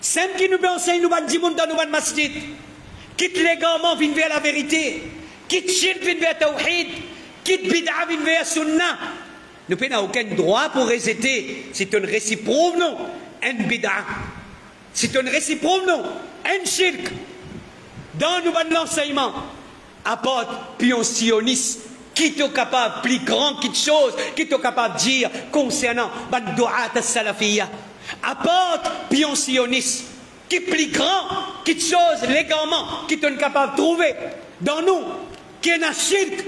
C'est qui nous enseigne nous ban djimoun dans nos masjid. Quitte légalement vient vers la vérité. Quitte shirk vient vers tawhid. Quitte bid'a vient vers sunnah. Nous n'avons aucun droit pour réciter. C'est un réciproque, non? Un bid'a. C'est un réciproque, non? Un shirk. Dans nous l'enseignement, apporte pion sioniste, qui est capable, plus grand quelque chose, qui est capable de dire concernant ban du'at as-salafiyya. Apporte pion sioniste, qui est plus grand quelque chose légalement, qui est capable de trouver dans nous, qui est un shirk.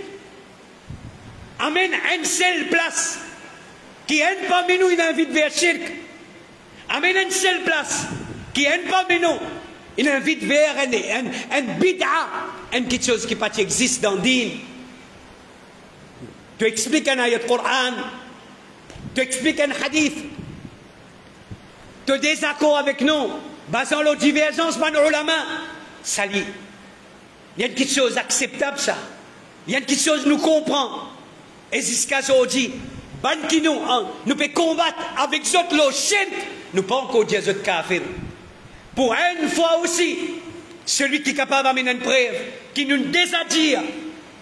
Amène une seule place qui est parmi nous, il invite vers shirk. Amène une seule place qui est parmi nous, il invite vers un bid'a, quelque chose qui pas existe dans le din. Tu expliques un ayat Coran, tu expliques un hadith, tu es désaccord avec nous, basant la divergence, man ulama, ça lit. Il y a quelque chose acceptable ça. Il y a quelque chose nous comprend. Et jusqu'à aujourd'hui, nous pouvons combattre avec autres le shirk, nous ne pouvons pas encore dire autres kafir. Pour une fois aussi, celui qui est capable d'amener une preuve, qui nous désadire,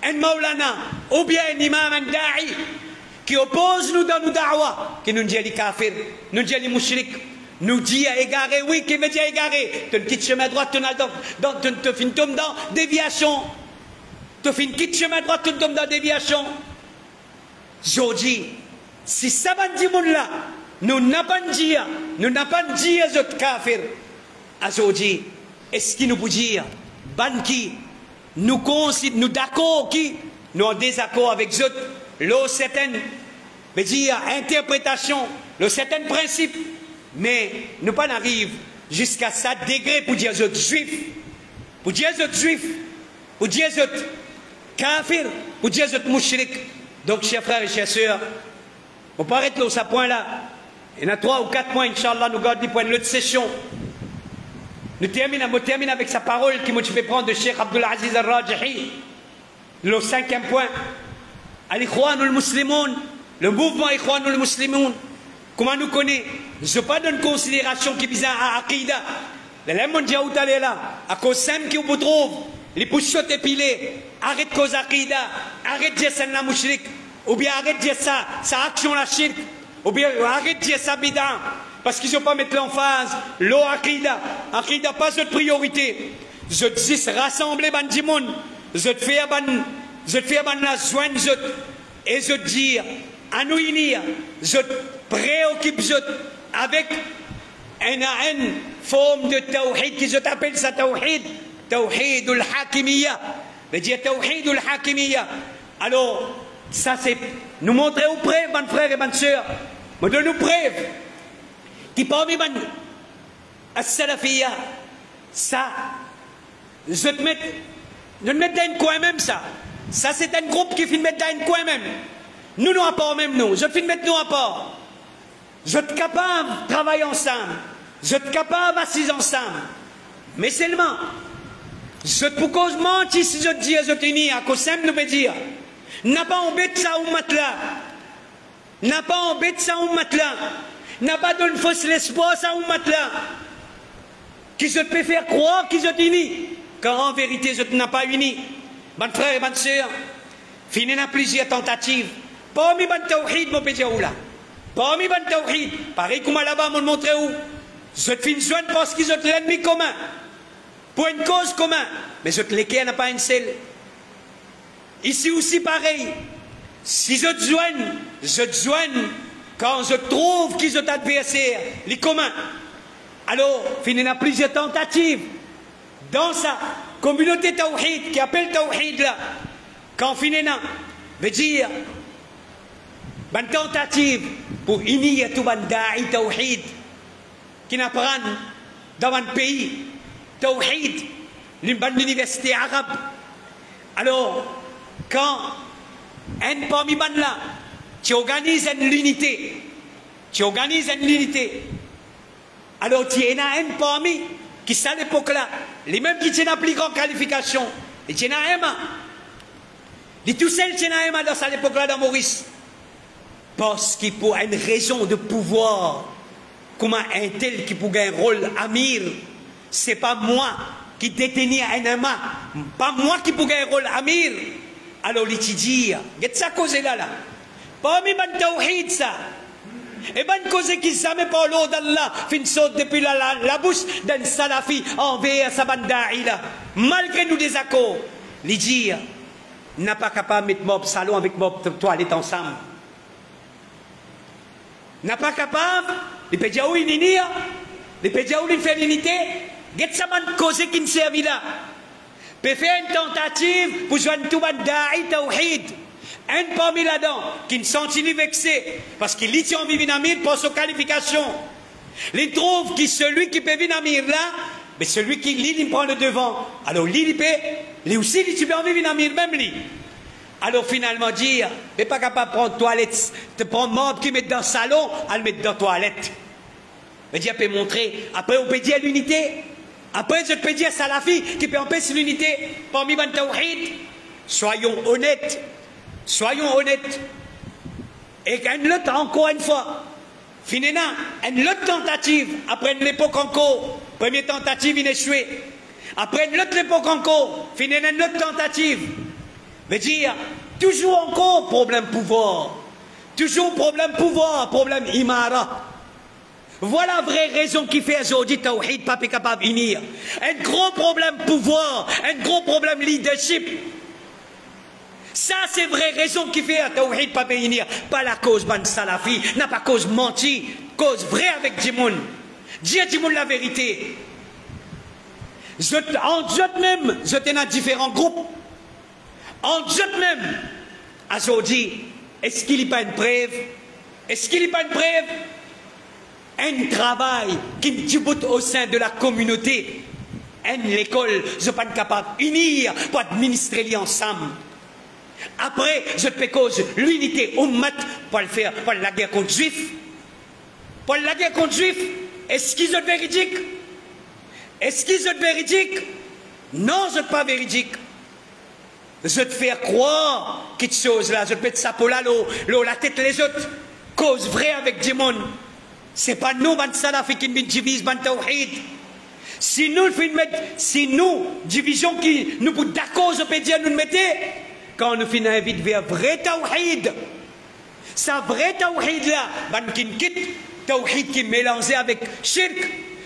un maulana, ou bien un imam, un da'i, qui oppose nous dans nos da'wa, qui nous dit les kafir, nous dit les mushrik, nous dit à égarer, oui, qui veut dire égarer, tu quittes chemin droit, tu finis dans déviation, tu finis chemin droit, tu tombes dans déviation. Aujourd'hui, si ça va dire là, nous n'avons pas dit, nous n'avons pas dit à autres kafir. Aujourd'hui, est-ce qu'il nous peut dire, banki, nous considérons, nous d'accord qui, nous en désaccord avec eux, le certain, mais dire interprétation, le certain principe, mais nous pas n'arrive jusqu'à ce degré pour dire aux autres juifs, pour dire aux autres juifs, pour dire aux autres kafir, pour dire aux autres mushrik. Donc, chers frères et chers sœurs, on peut arrêter là, ce point-là. Il y en a 3 ou 4 points, Inch'Allah, nous gardons des points de l'autre session. Nous terminons avec sa parole qui me fait prendre de Cheikh Abdul Aziz al-Rajihi. Le 5e point. Al-Ikhwanul Muslimoun, le mouvement Ikhwanul Muslimoun. Comment nous connaît? Je n'ai pas de considération qui vise à Aqidah. Le monde dit là, à cause de qui vous trouve, les pouchottes épilées, arrête cause Aqidah, arrête de dire ça la mushrik, ou bien arrête de dire ça, sa action la shirk, ou bien arrête de dire ça bid'a, parce qu'ils ne sont pas mettre l'emphase, l'eau Aqidah, Aqidah pas de priorité. Je te dis rassembler ban dimoun, je te fais ban la joindre, et je te dis, à nous unir, je te préoccupe avec une forme de tawhid qui je t'appelle ça tawhid, tawhid al-hakimiyya, veut dire Tawhid ou Hakimiyya. Alors, ça c'est nous montrer au preuve, mes frères et mes sœurs, mais de nous preuve, qui parmi les Salafiyya, ça, je te mets dans un coin même ça. Ça c'est un groupe qui finit de mettre dans un coin même. Nous à part même nous, je te mettre nous à part. Je te capable de travailler ensemble. Je te capable d'assis ensemble. Mais seulement, je te cause mentir si je te dis, je te dis, à cause simple, nous peut dire, n'a pas embêté ça ou matelas. N'a pas embêté ça ou matelas. N'a pas donné fausse l'espoir ça ou matelas. Qui je te peut faire croire qui je t'unis. Quand en vérité, je ne t'ai pas uni. Mon frère et ma soeur, fini dans plusieurs tentatives. Parmi les tawhid, mon pédia ou là. Parmi les tawhid, pareil comme là-bas, mon montré où. Je te finis joindre parce qu'ils ont l'ennemi commun. Pour une cause commune. Mais je te l'équerre n'a pas une seule. Ici aussi pareil. Si je te joigne quand je trouve qu'ils ont adversaire, les communs. Alors, il y a plusieurs tentatives dans sa communauté tawhid qui appelle tawhid là. Quand finalement, veut dire, une tentative pour unir tout le da'i tawhid qui n'apprennent dans un pays tawhid, l'université arabe. Alors, quand un parmi eux là, tu organises une unité, alors tu en as un parmi qui, à l'époque là, les mêmes qui tiennent la plus grande qualification, ils tiennent à Emma. Les tout seuls tiennent à Emma dans cette époque-là dans Maurice. Parce qu'il pour une raison de pouvoir, comment un tel qui pourrait un rôle amir, c'est pas moi qui détenais un Emma, pas moi qui pourrais un rôle amir. Alors il dit, il y a ça cause là. Parmi les tawhid ça. Et bien, cause qui ne savent pas l'eau d'Allah, fin saute depuis la bouche d'un salafi envers sa bandaï là. Malgré nous des accords, les dire, n'a pas capable de mettre mob salon avec mob toilette ensemble. N'a pas capable, les peut dire où il n'y a, les peut dire où il fait l'unité, get ça man cause qui ne servent là. Peut faire une tentative pour joindre tout bandaï tawhid. Un parmi là-dedans qui ne sont ni vexés parce qu'il lit en Vivinamir pour sa qualification. Il trouve que celui qui peut Vinamir là, mais celui qui lit, il prend le devant. Alors lui, il peut, lui aussi, il peut en Vivinamir, même lui. Alors finalement dire, mais pas capable de prendre toilette, de prendre membre qui met dans le salon, à le mettre dans la toilette. Mais Dieu peut montrer, après on peut dire l'unité, après je peux dire Salafi qui peut empêcher l'unité parmi les tawhid. Soyons honnêtes. Soyons honnêtes. Et une lutte encore une fois. Finalement, une lutte tentative. Après une époque encore. Première tentative, il échoué. Après une autre époque encore. Finalement, une autre tentative. Veut dire, toujours encore problème pouvoir. Toujours problème pouvoir, problème imara. Voilà la vraie raison qui fait aujourd'hui Tawhid pas capable d'unir. Un gros problème pouvoir, un gros problème leadership. Ça, c'est vraie raison qui fait à Tawhid pas unir. Pas la cause ban salafi, n'a pas cause menti, cause vraie avec Djimoun. Dis à Djimoun la vérité. En eux même, je t'ai dans différents groupes. En eux même, aujourd'hui, est-ce qu'il n'y a pas une preuve? Est-ce qu'il n'y a pas une preuve? Un travail qui débute au sein de la communauté. L'école, je ne suis pas capable d'unir, pour administrer ensemble. Après, je peux cause l'unité ummat pour le faire, pour la guerre contre les juifs. Pour la guerre contre les juifs, est-ce qu'ils sont véridiques? Est-ce qu'ils sont véridiques? Non, je ne suis pas véridique. Je te faire croire quelque chose là, je peux te saper là, la tête les autres. Cause vraie avec du monde. C'est pas nous, ban salafi, qui nous divisent, ban tawhid. Si nous, division qui nous pour d'accord, je peux dire, nous le mettez, quand nous finissons vite vers vrai tawhid, ça vrai tawhid là, ban qui quitte, tawhid qui est mélangé avec shirk,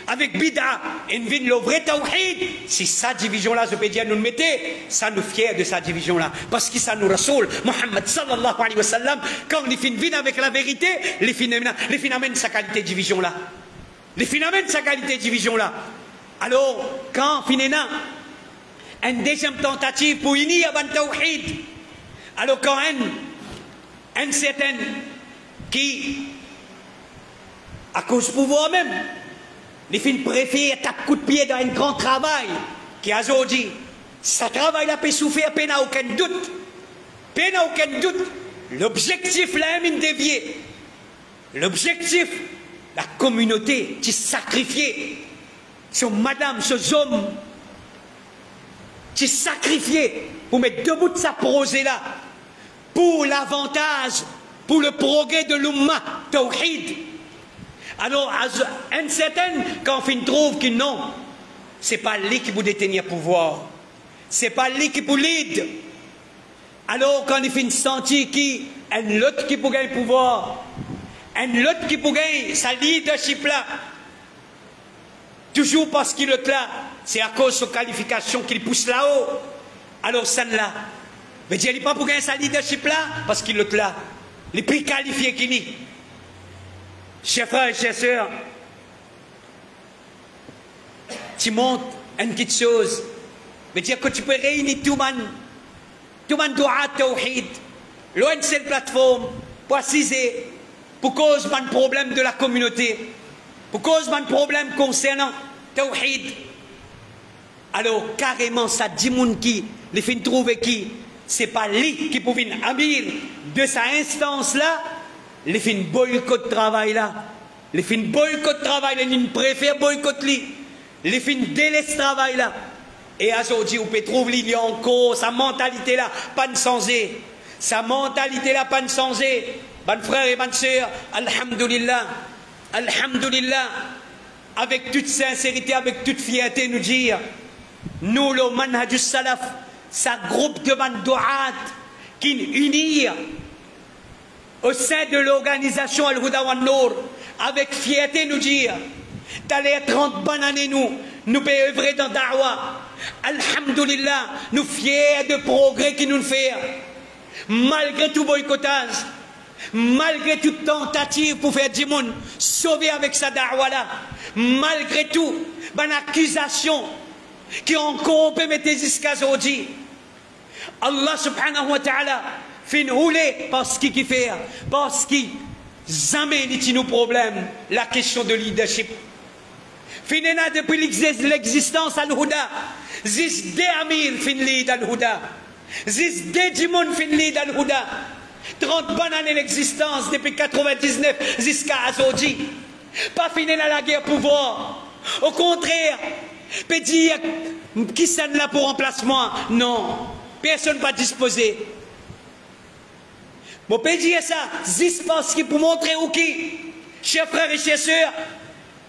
avec bid'a, et nous le vrai tawhid, si sa division là, je peux dire, nous le mettez, ça nous fier de sa division là, parce que ça nous rasoul, Muhammad sallallahu alayhi wa sallam, quand les fins viennent avec la vérité, les fins amènent sa qualité de division là. Les fins amènent sa qualité de division là. Alors, quand finalement, une deuxième tentative pour unir le tawhid. Alors quand un certain qui, à cause du pouvoir même, les filles préfèrent taper coup de pied dans un grand travail, qui a aujourd'hui, ce travail-là peut souffrir, peine à aucun doute. Peine à aucun doute. L'objectif là est dévié. L'objectif, la communauté, qui sacrifiée, sur madame, sur hommes, qui sacrifié pour mettre debout de sa projet-là, pour l'avantage, pour le progrès de l'Ummah, Tawhid. Alors, un certain, quand on trouve que non, c'est pas lui qui vous détenir pouvoir, c'est pas lui qui vous lead. Alors, quand il fait sentir qu'il y a un autre qui peut gagner pouvoir, un autre qui peut gagner sa leadership là, toujours parce qu'il est là, c'est à cause de sa qualification qu'il pousse là-haut. Alors, ça là, mais il n'est pas pour gagner sa leadership là, parce qu'il est là. Les prix qualifiés qu'il est. Chers frères et chers sœurs, tu montres une petite chose, mais dire que tu peux réunir tout le monde doit tawhid, loin de cette plateforme, pour assiser, pour cause d'un problème de la communauté, pour cause d'un problème concernant tawhid. Alors, carrément, ça dit moun qui, les fins trouver qui, c'est pas lui qui pouvait amir de sa instance-là, les fins boycott travail là, les fins boycott travail là, ils préfèrent boycott lui, les fins délaissent travail là. Et aujourd'hui, on peut trouver il y a encore sa mentalité là, pas de changer, sa mentalité là, pas de changer. Bonne frère et bonne sœur, alhamdulillah, alhamdulillah, avec toute sincérité, avec toute fierté, nous dire, nous le manhajus salaf, sa groupe de bandouat qui unit au sein de l'organisation Al-Huda wa Nour, avec fierté nous dire, dans les 30 bonnes années nous pouvons œuvrer dans Da'wah. Alhamdulillah, nous fiers de progrès qui nous fait, malgré tout boycottage, malgré toute tentative pour faire du monde sauver avec sa Da'wah là, malgré tout, bonne accusation qui encore peut mettre jusqu'à aujourd'hui. Allah subhanahu wa ta'ala fait une roulée parce qu'il fait, parce qu'il jamais n'est nos problèmes, la question de leadership. Finena depuis l'existence al-Huda, zis de Amir fin lead al-Huda, zis de Jimon fin lead al-Huda, 30 bonnes années d'existence depuis 99 jusqu'à aujourd'hui. Pas finena la guerre pouvoir. Au contraire, peut dire qui s'en là pour remplacement. Non, personne pas disposé. Bon, peut dire ça, juste parce qu'il pour montrer où qui, chers frères et chers sœurs,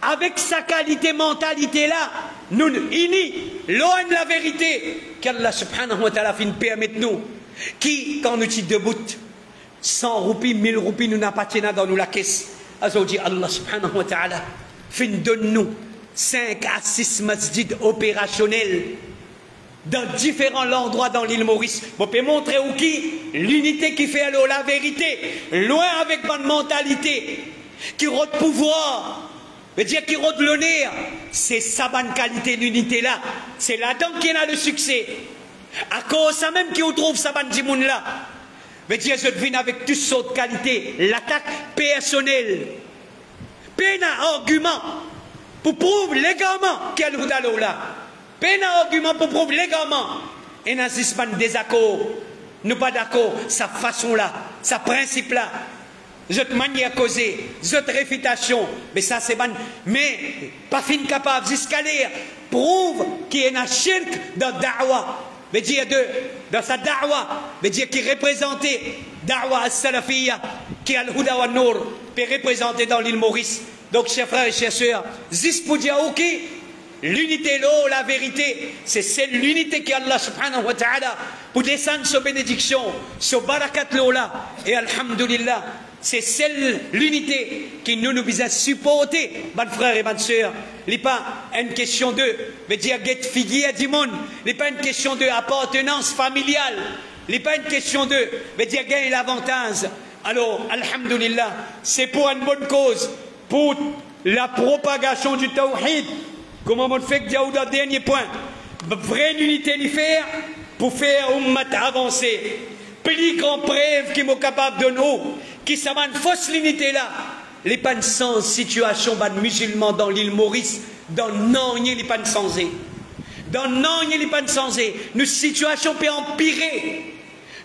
avec sa qualité, mentalité là, nous unis, loin de la vérité, qu'Allah subhanahu wa ta'ala fin permettre nous, qui, quand nous sommes debout, 100 roupies, 1000 roupies, nous n'appartenons dans nous la caisse. Aujourd'hui, Allah subhanahu wa ta'ala fin donne nous 5 à 6 masjids opérationnels dans différents endroits dans l'île Maurice. On peut montrer où qui l'unité qui fait alors la vérité, loin avec bonne mentalité, qui rôde pouvoir, veut dire qui rôde l'honneur, c'est sa bonne qualité l'unité là, c'est là-dedans qu'il a le succès. À cause ça même qui trouve sa bonne dimoun là, veut dire je devine avec toutes sortes de qualités, l'attaque personnelle, peine à argument pour prouver légalement qu'il y a le Huda là. Peine à argument pour prouver légalement. Et dans ce désaccord, nous pas d'accord, sa façon là, sa principe là, cette manière causer, cette réfutation, mais ça c'est bon, mais pas fin capable jusqu'à lire, prouve qu'il y a un shirk dans Da'wah, veut dire dans sa Da'wah, veut dire qu'il représentait Da'wah al-Salafiyya, qui a Al-Huda wa Nour, peut représenter dans l'île Maurice. Donc, chers frères et chers sœurs, juste pour dire ok, l'unité là, la vérité, c'est celle l'unité qu'Allah subhanahu wa ta'ala pour descendre sur bénédiction, sur barakat là, et alhamdulillah, c'est celle l'unité qui nous a supporté, bonnes frères et bonnes sœurs. Il n'est pas une question de, veut dire, get figure du monde, il n'est pas une question de appartenance familiale, il n'est pas une question de, veut dire, gagner l'avantage. Alors, alhamdulillah, c'est pour une bonne cause, pour la propagation du tawhid. Comme on fait que Diaouda, dernier point, vraie unité les faire pour faire ummat avancer. Plus grand preuve qui est capable de nous, qui s'amène fausse l'unité là. Les pas sans situation de musulmans dans l'île Maurice, dans non les pas sans dans non les pas sans nos situations peut empirer,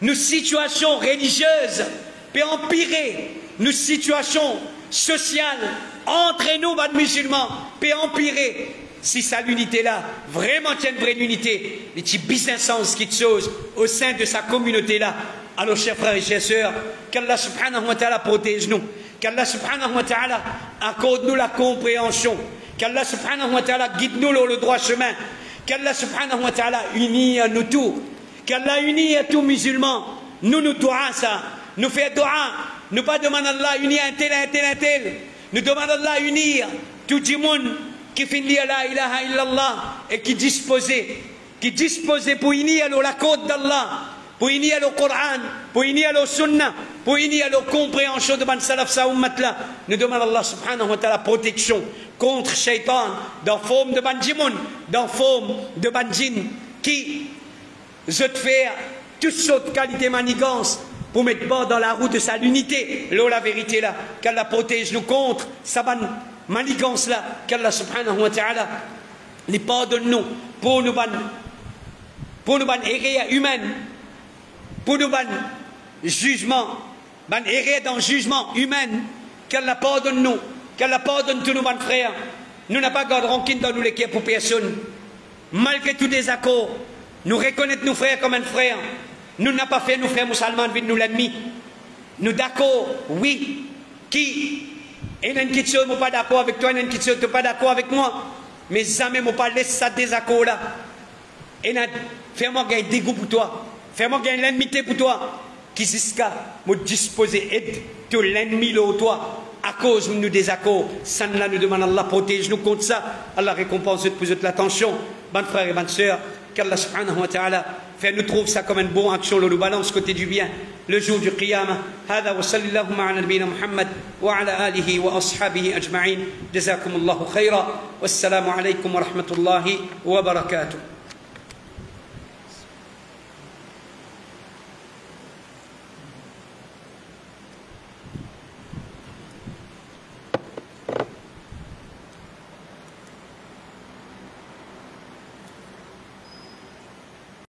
nos situations religieuses peut empirer, nos situations sociales entre nous les musulmans peut empirer. Si ça l'unité là vraiment tient une vraie unité, les petits business sens qui chose au sein de sa communauté là. Alors chers frères et chères sœurs, qu'Allah subhanahu wa ta'ala protège nous, qu'Allah subhanahu wa ta'ala accorde nous la compréhension, qu'Allah subhanahu wa ta'ala guide nous le droit chemin, qu'Allah subhanahu wa ta'ala unit à nous tous, qu'Allah unit à tous musulmans, nous doua ça, nous fait doua, nous pas demander à Allah unir un tel, nous demandons à Allah unir tout le monde qui finit à la ilaha illallah et qui disposait pour unir la côte d'Allah, pour unir le Coran, pour unir le Sunnah, pour unir la compréhension de ban salaf sa ummat là. Nous demandons à Allah subhanahu wa ta'ala protection contre shaitan dans forme de ban djimoun, dans forme de ban djinn qui veut faire toutes sortes de qualités manigance pour mettre bord dans la route de sa l'unité, la vérité là, qu'Allah protège nous contre sa ban manigance là, qu'Allah subhanahu wa ta'ala les pardonne nous pour nous ban erreur humaine, pour nous ban jugement, ban erreur dans le jugement humain, qu'Allah pardonne nous, qu'Allah pardonne tous nos ban frères. Nous n'avons pas gardé rancune dans nous les pour personne. Malgré tous les accords, nous reconnaissons nos frères comme un frère. Nous n'avons pas fait nos frères musulmans de nous l'ennemi. Nous d'accord, oui, qui et une question, je ne suis pas d'accord avec toi, une question, tu n'es pas d'accord avec moi. Mais jamais je ne pas laisser ça désaccord là. Et fais-moi gagner des goûts pour toi. Fais-moi gagner l'ennemi pour toi. Qui jusqu'à me disposer aide tout l'ennemi là toi. À cause de nos désaccords. Ça nous demande Allah protège nous contre ça. Allah récompense pour l'attention. Bonnes frères et bonnes sœurs. Qu'Allah subhanahu wa ta'ala fait nous trouve ça comme une bonne action, le balance côté du bien le jour du qiyamah. هذا وصلى اللهم على نبينا محمد وعلى آله وأصحابه أجمعين. جزاكم الله خيرا والسلام عليكم ورحمة الله وبركاته.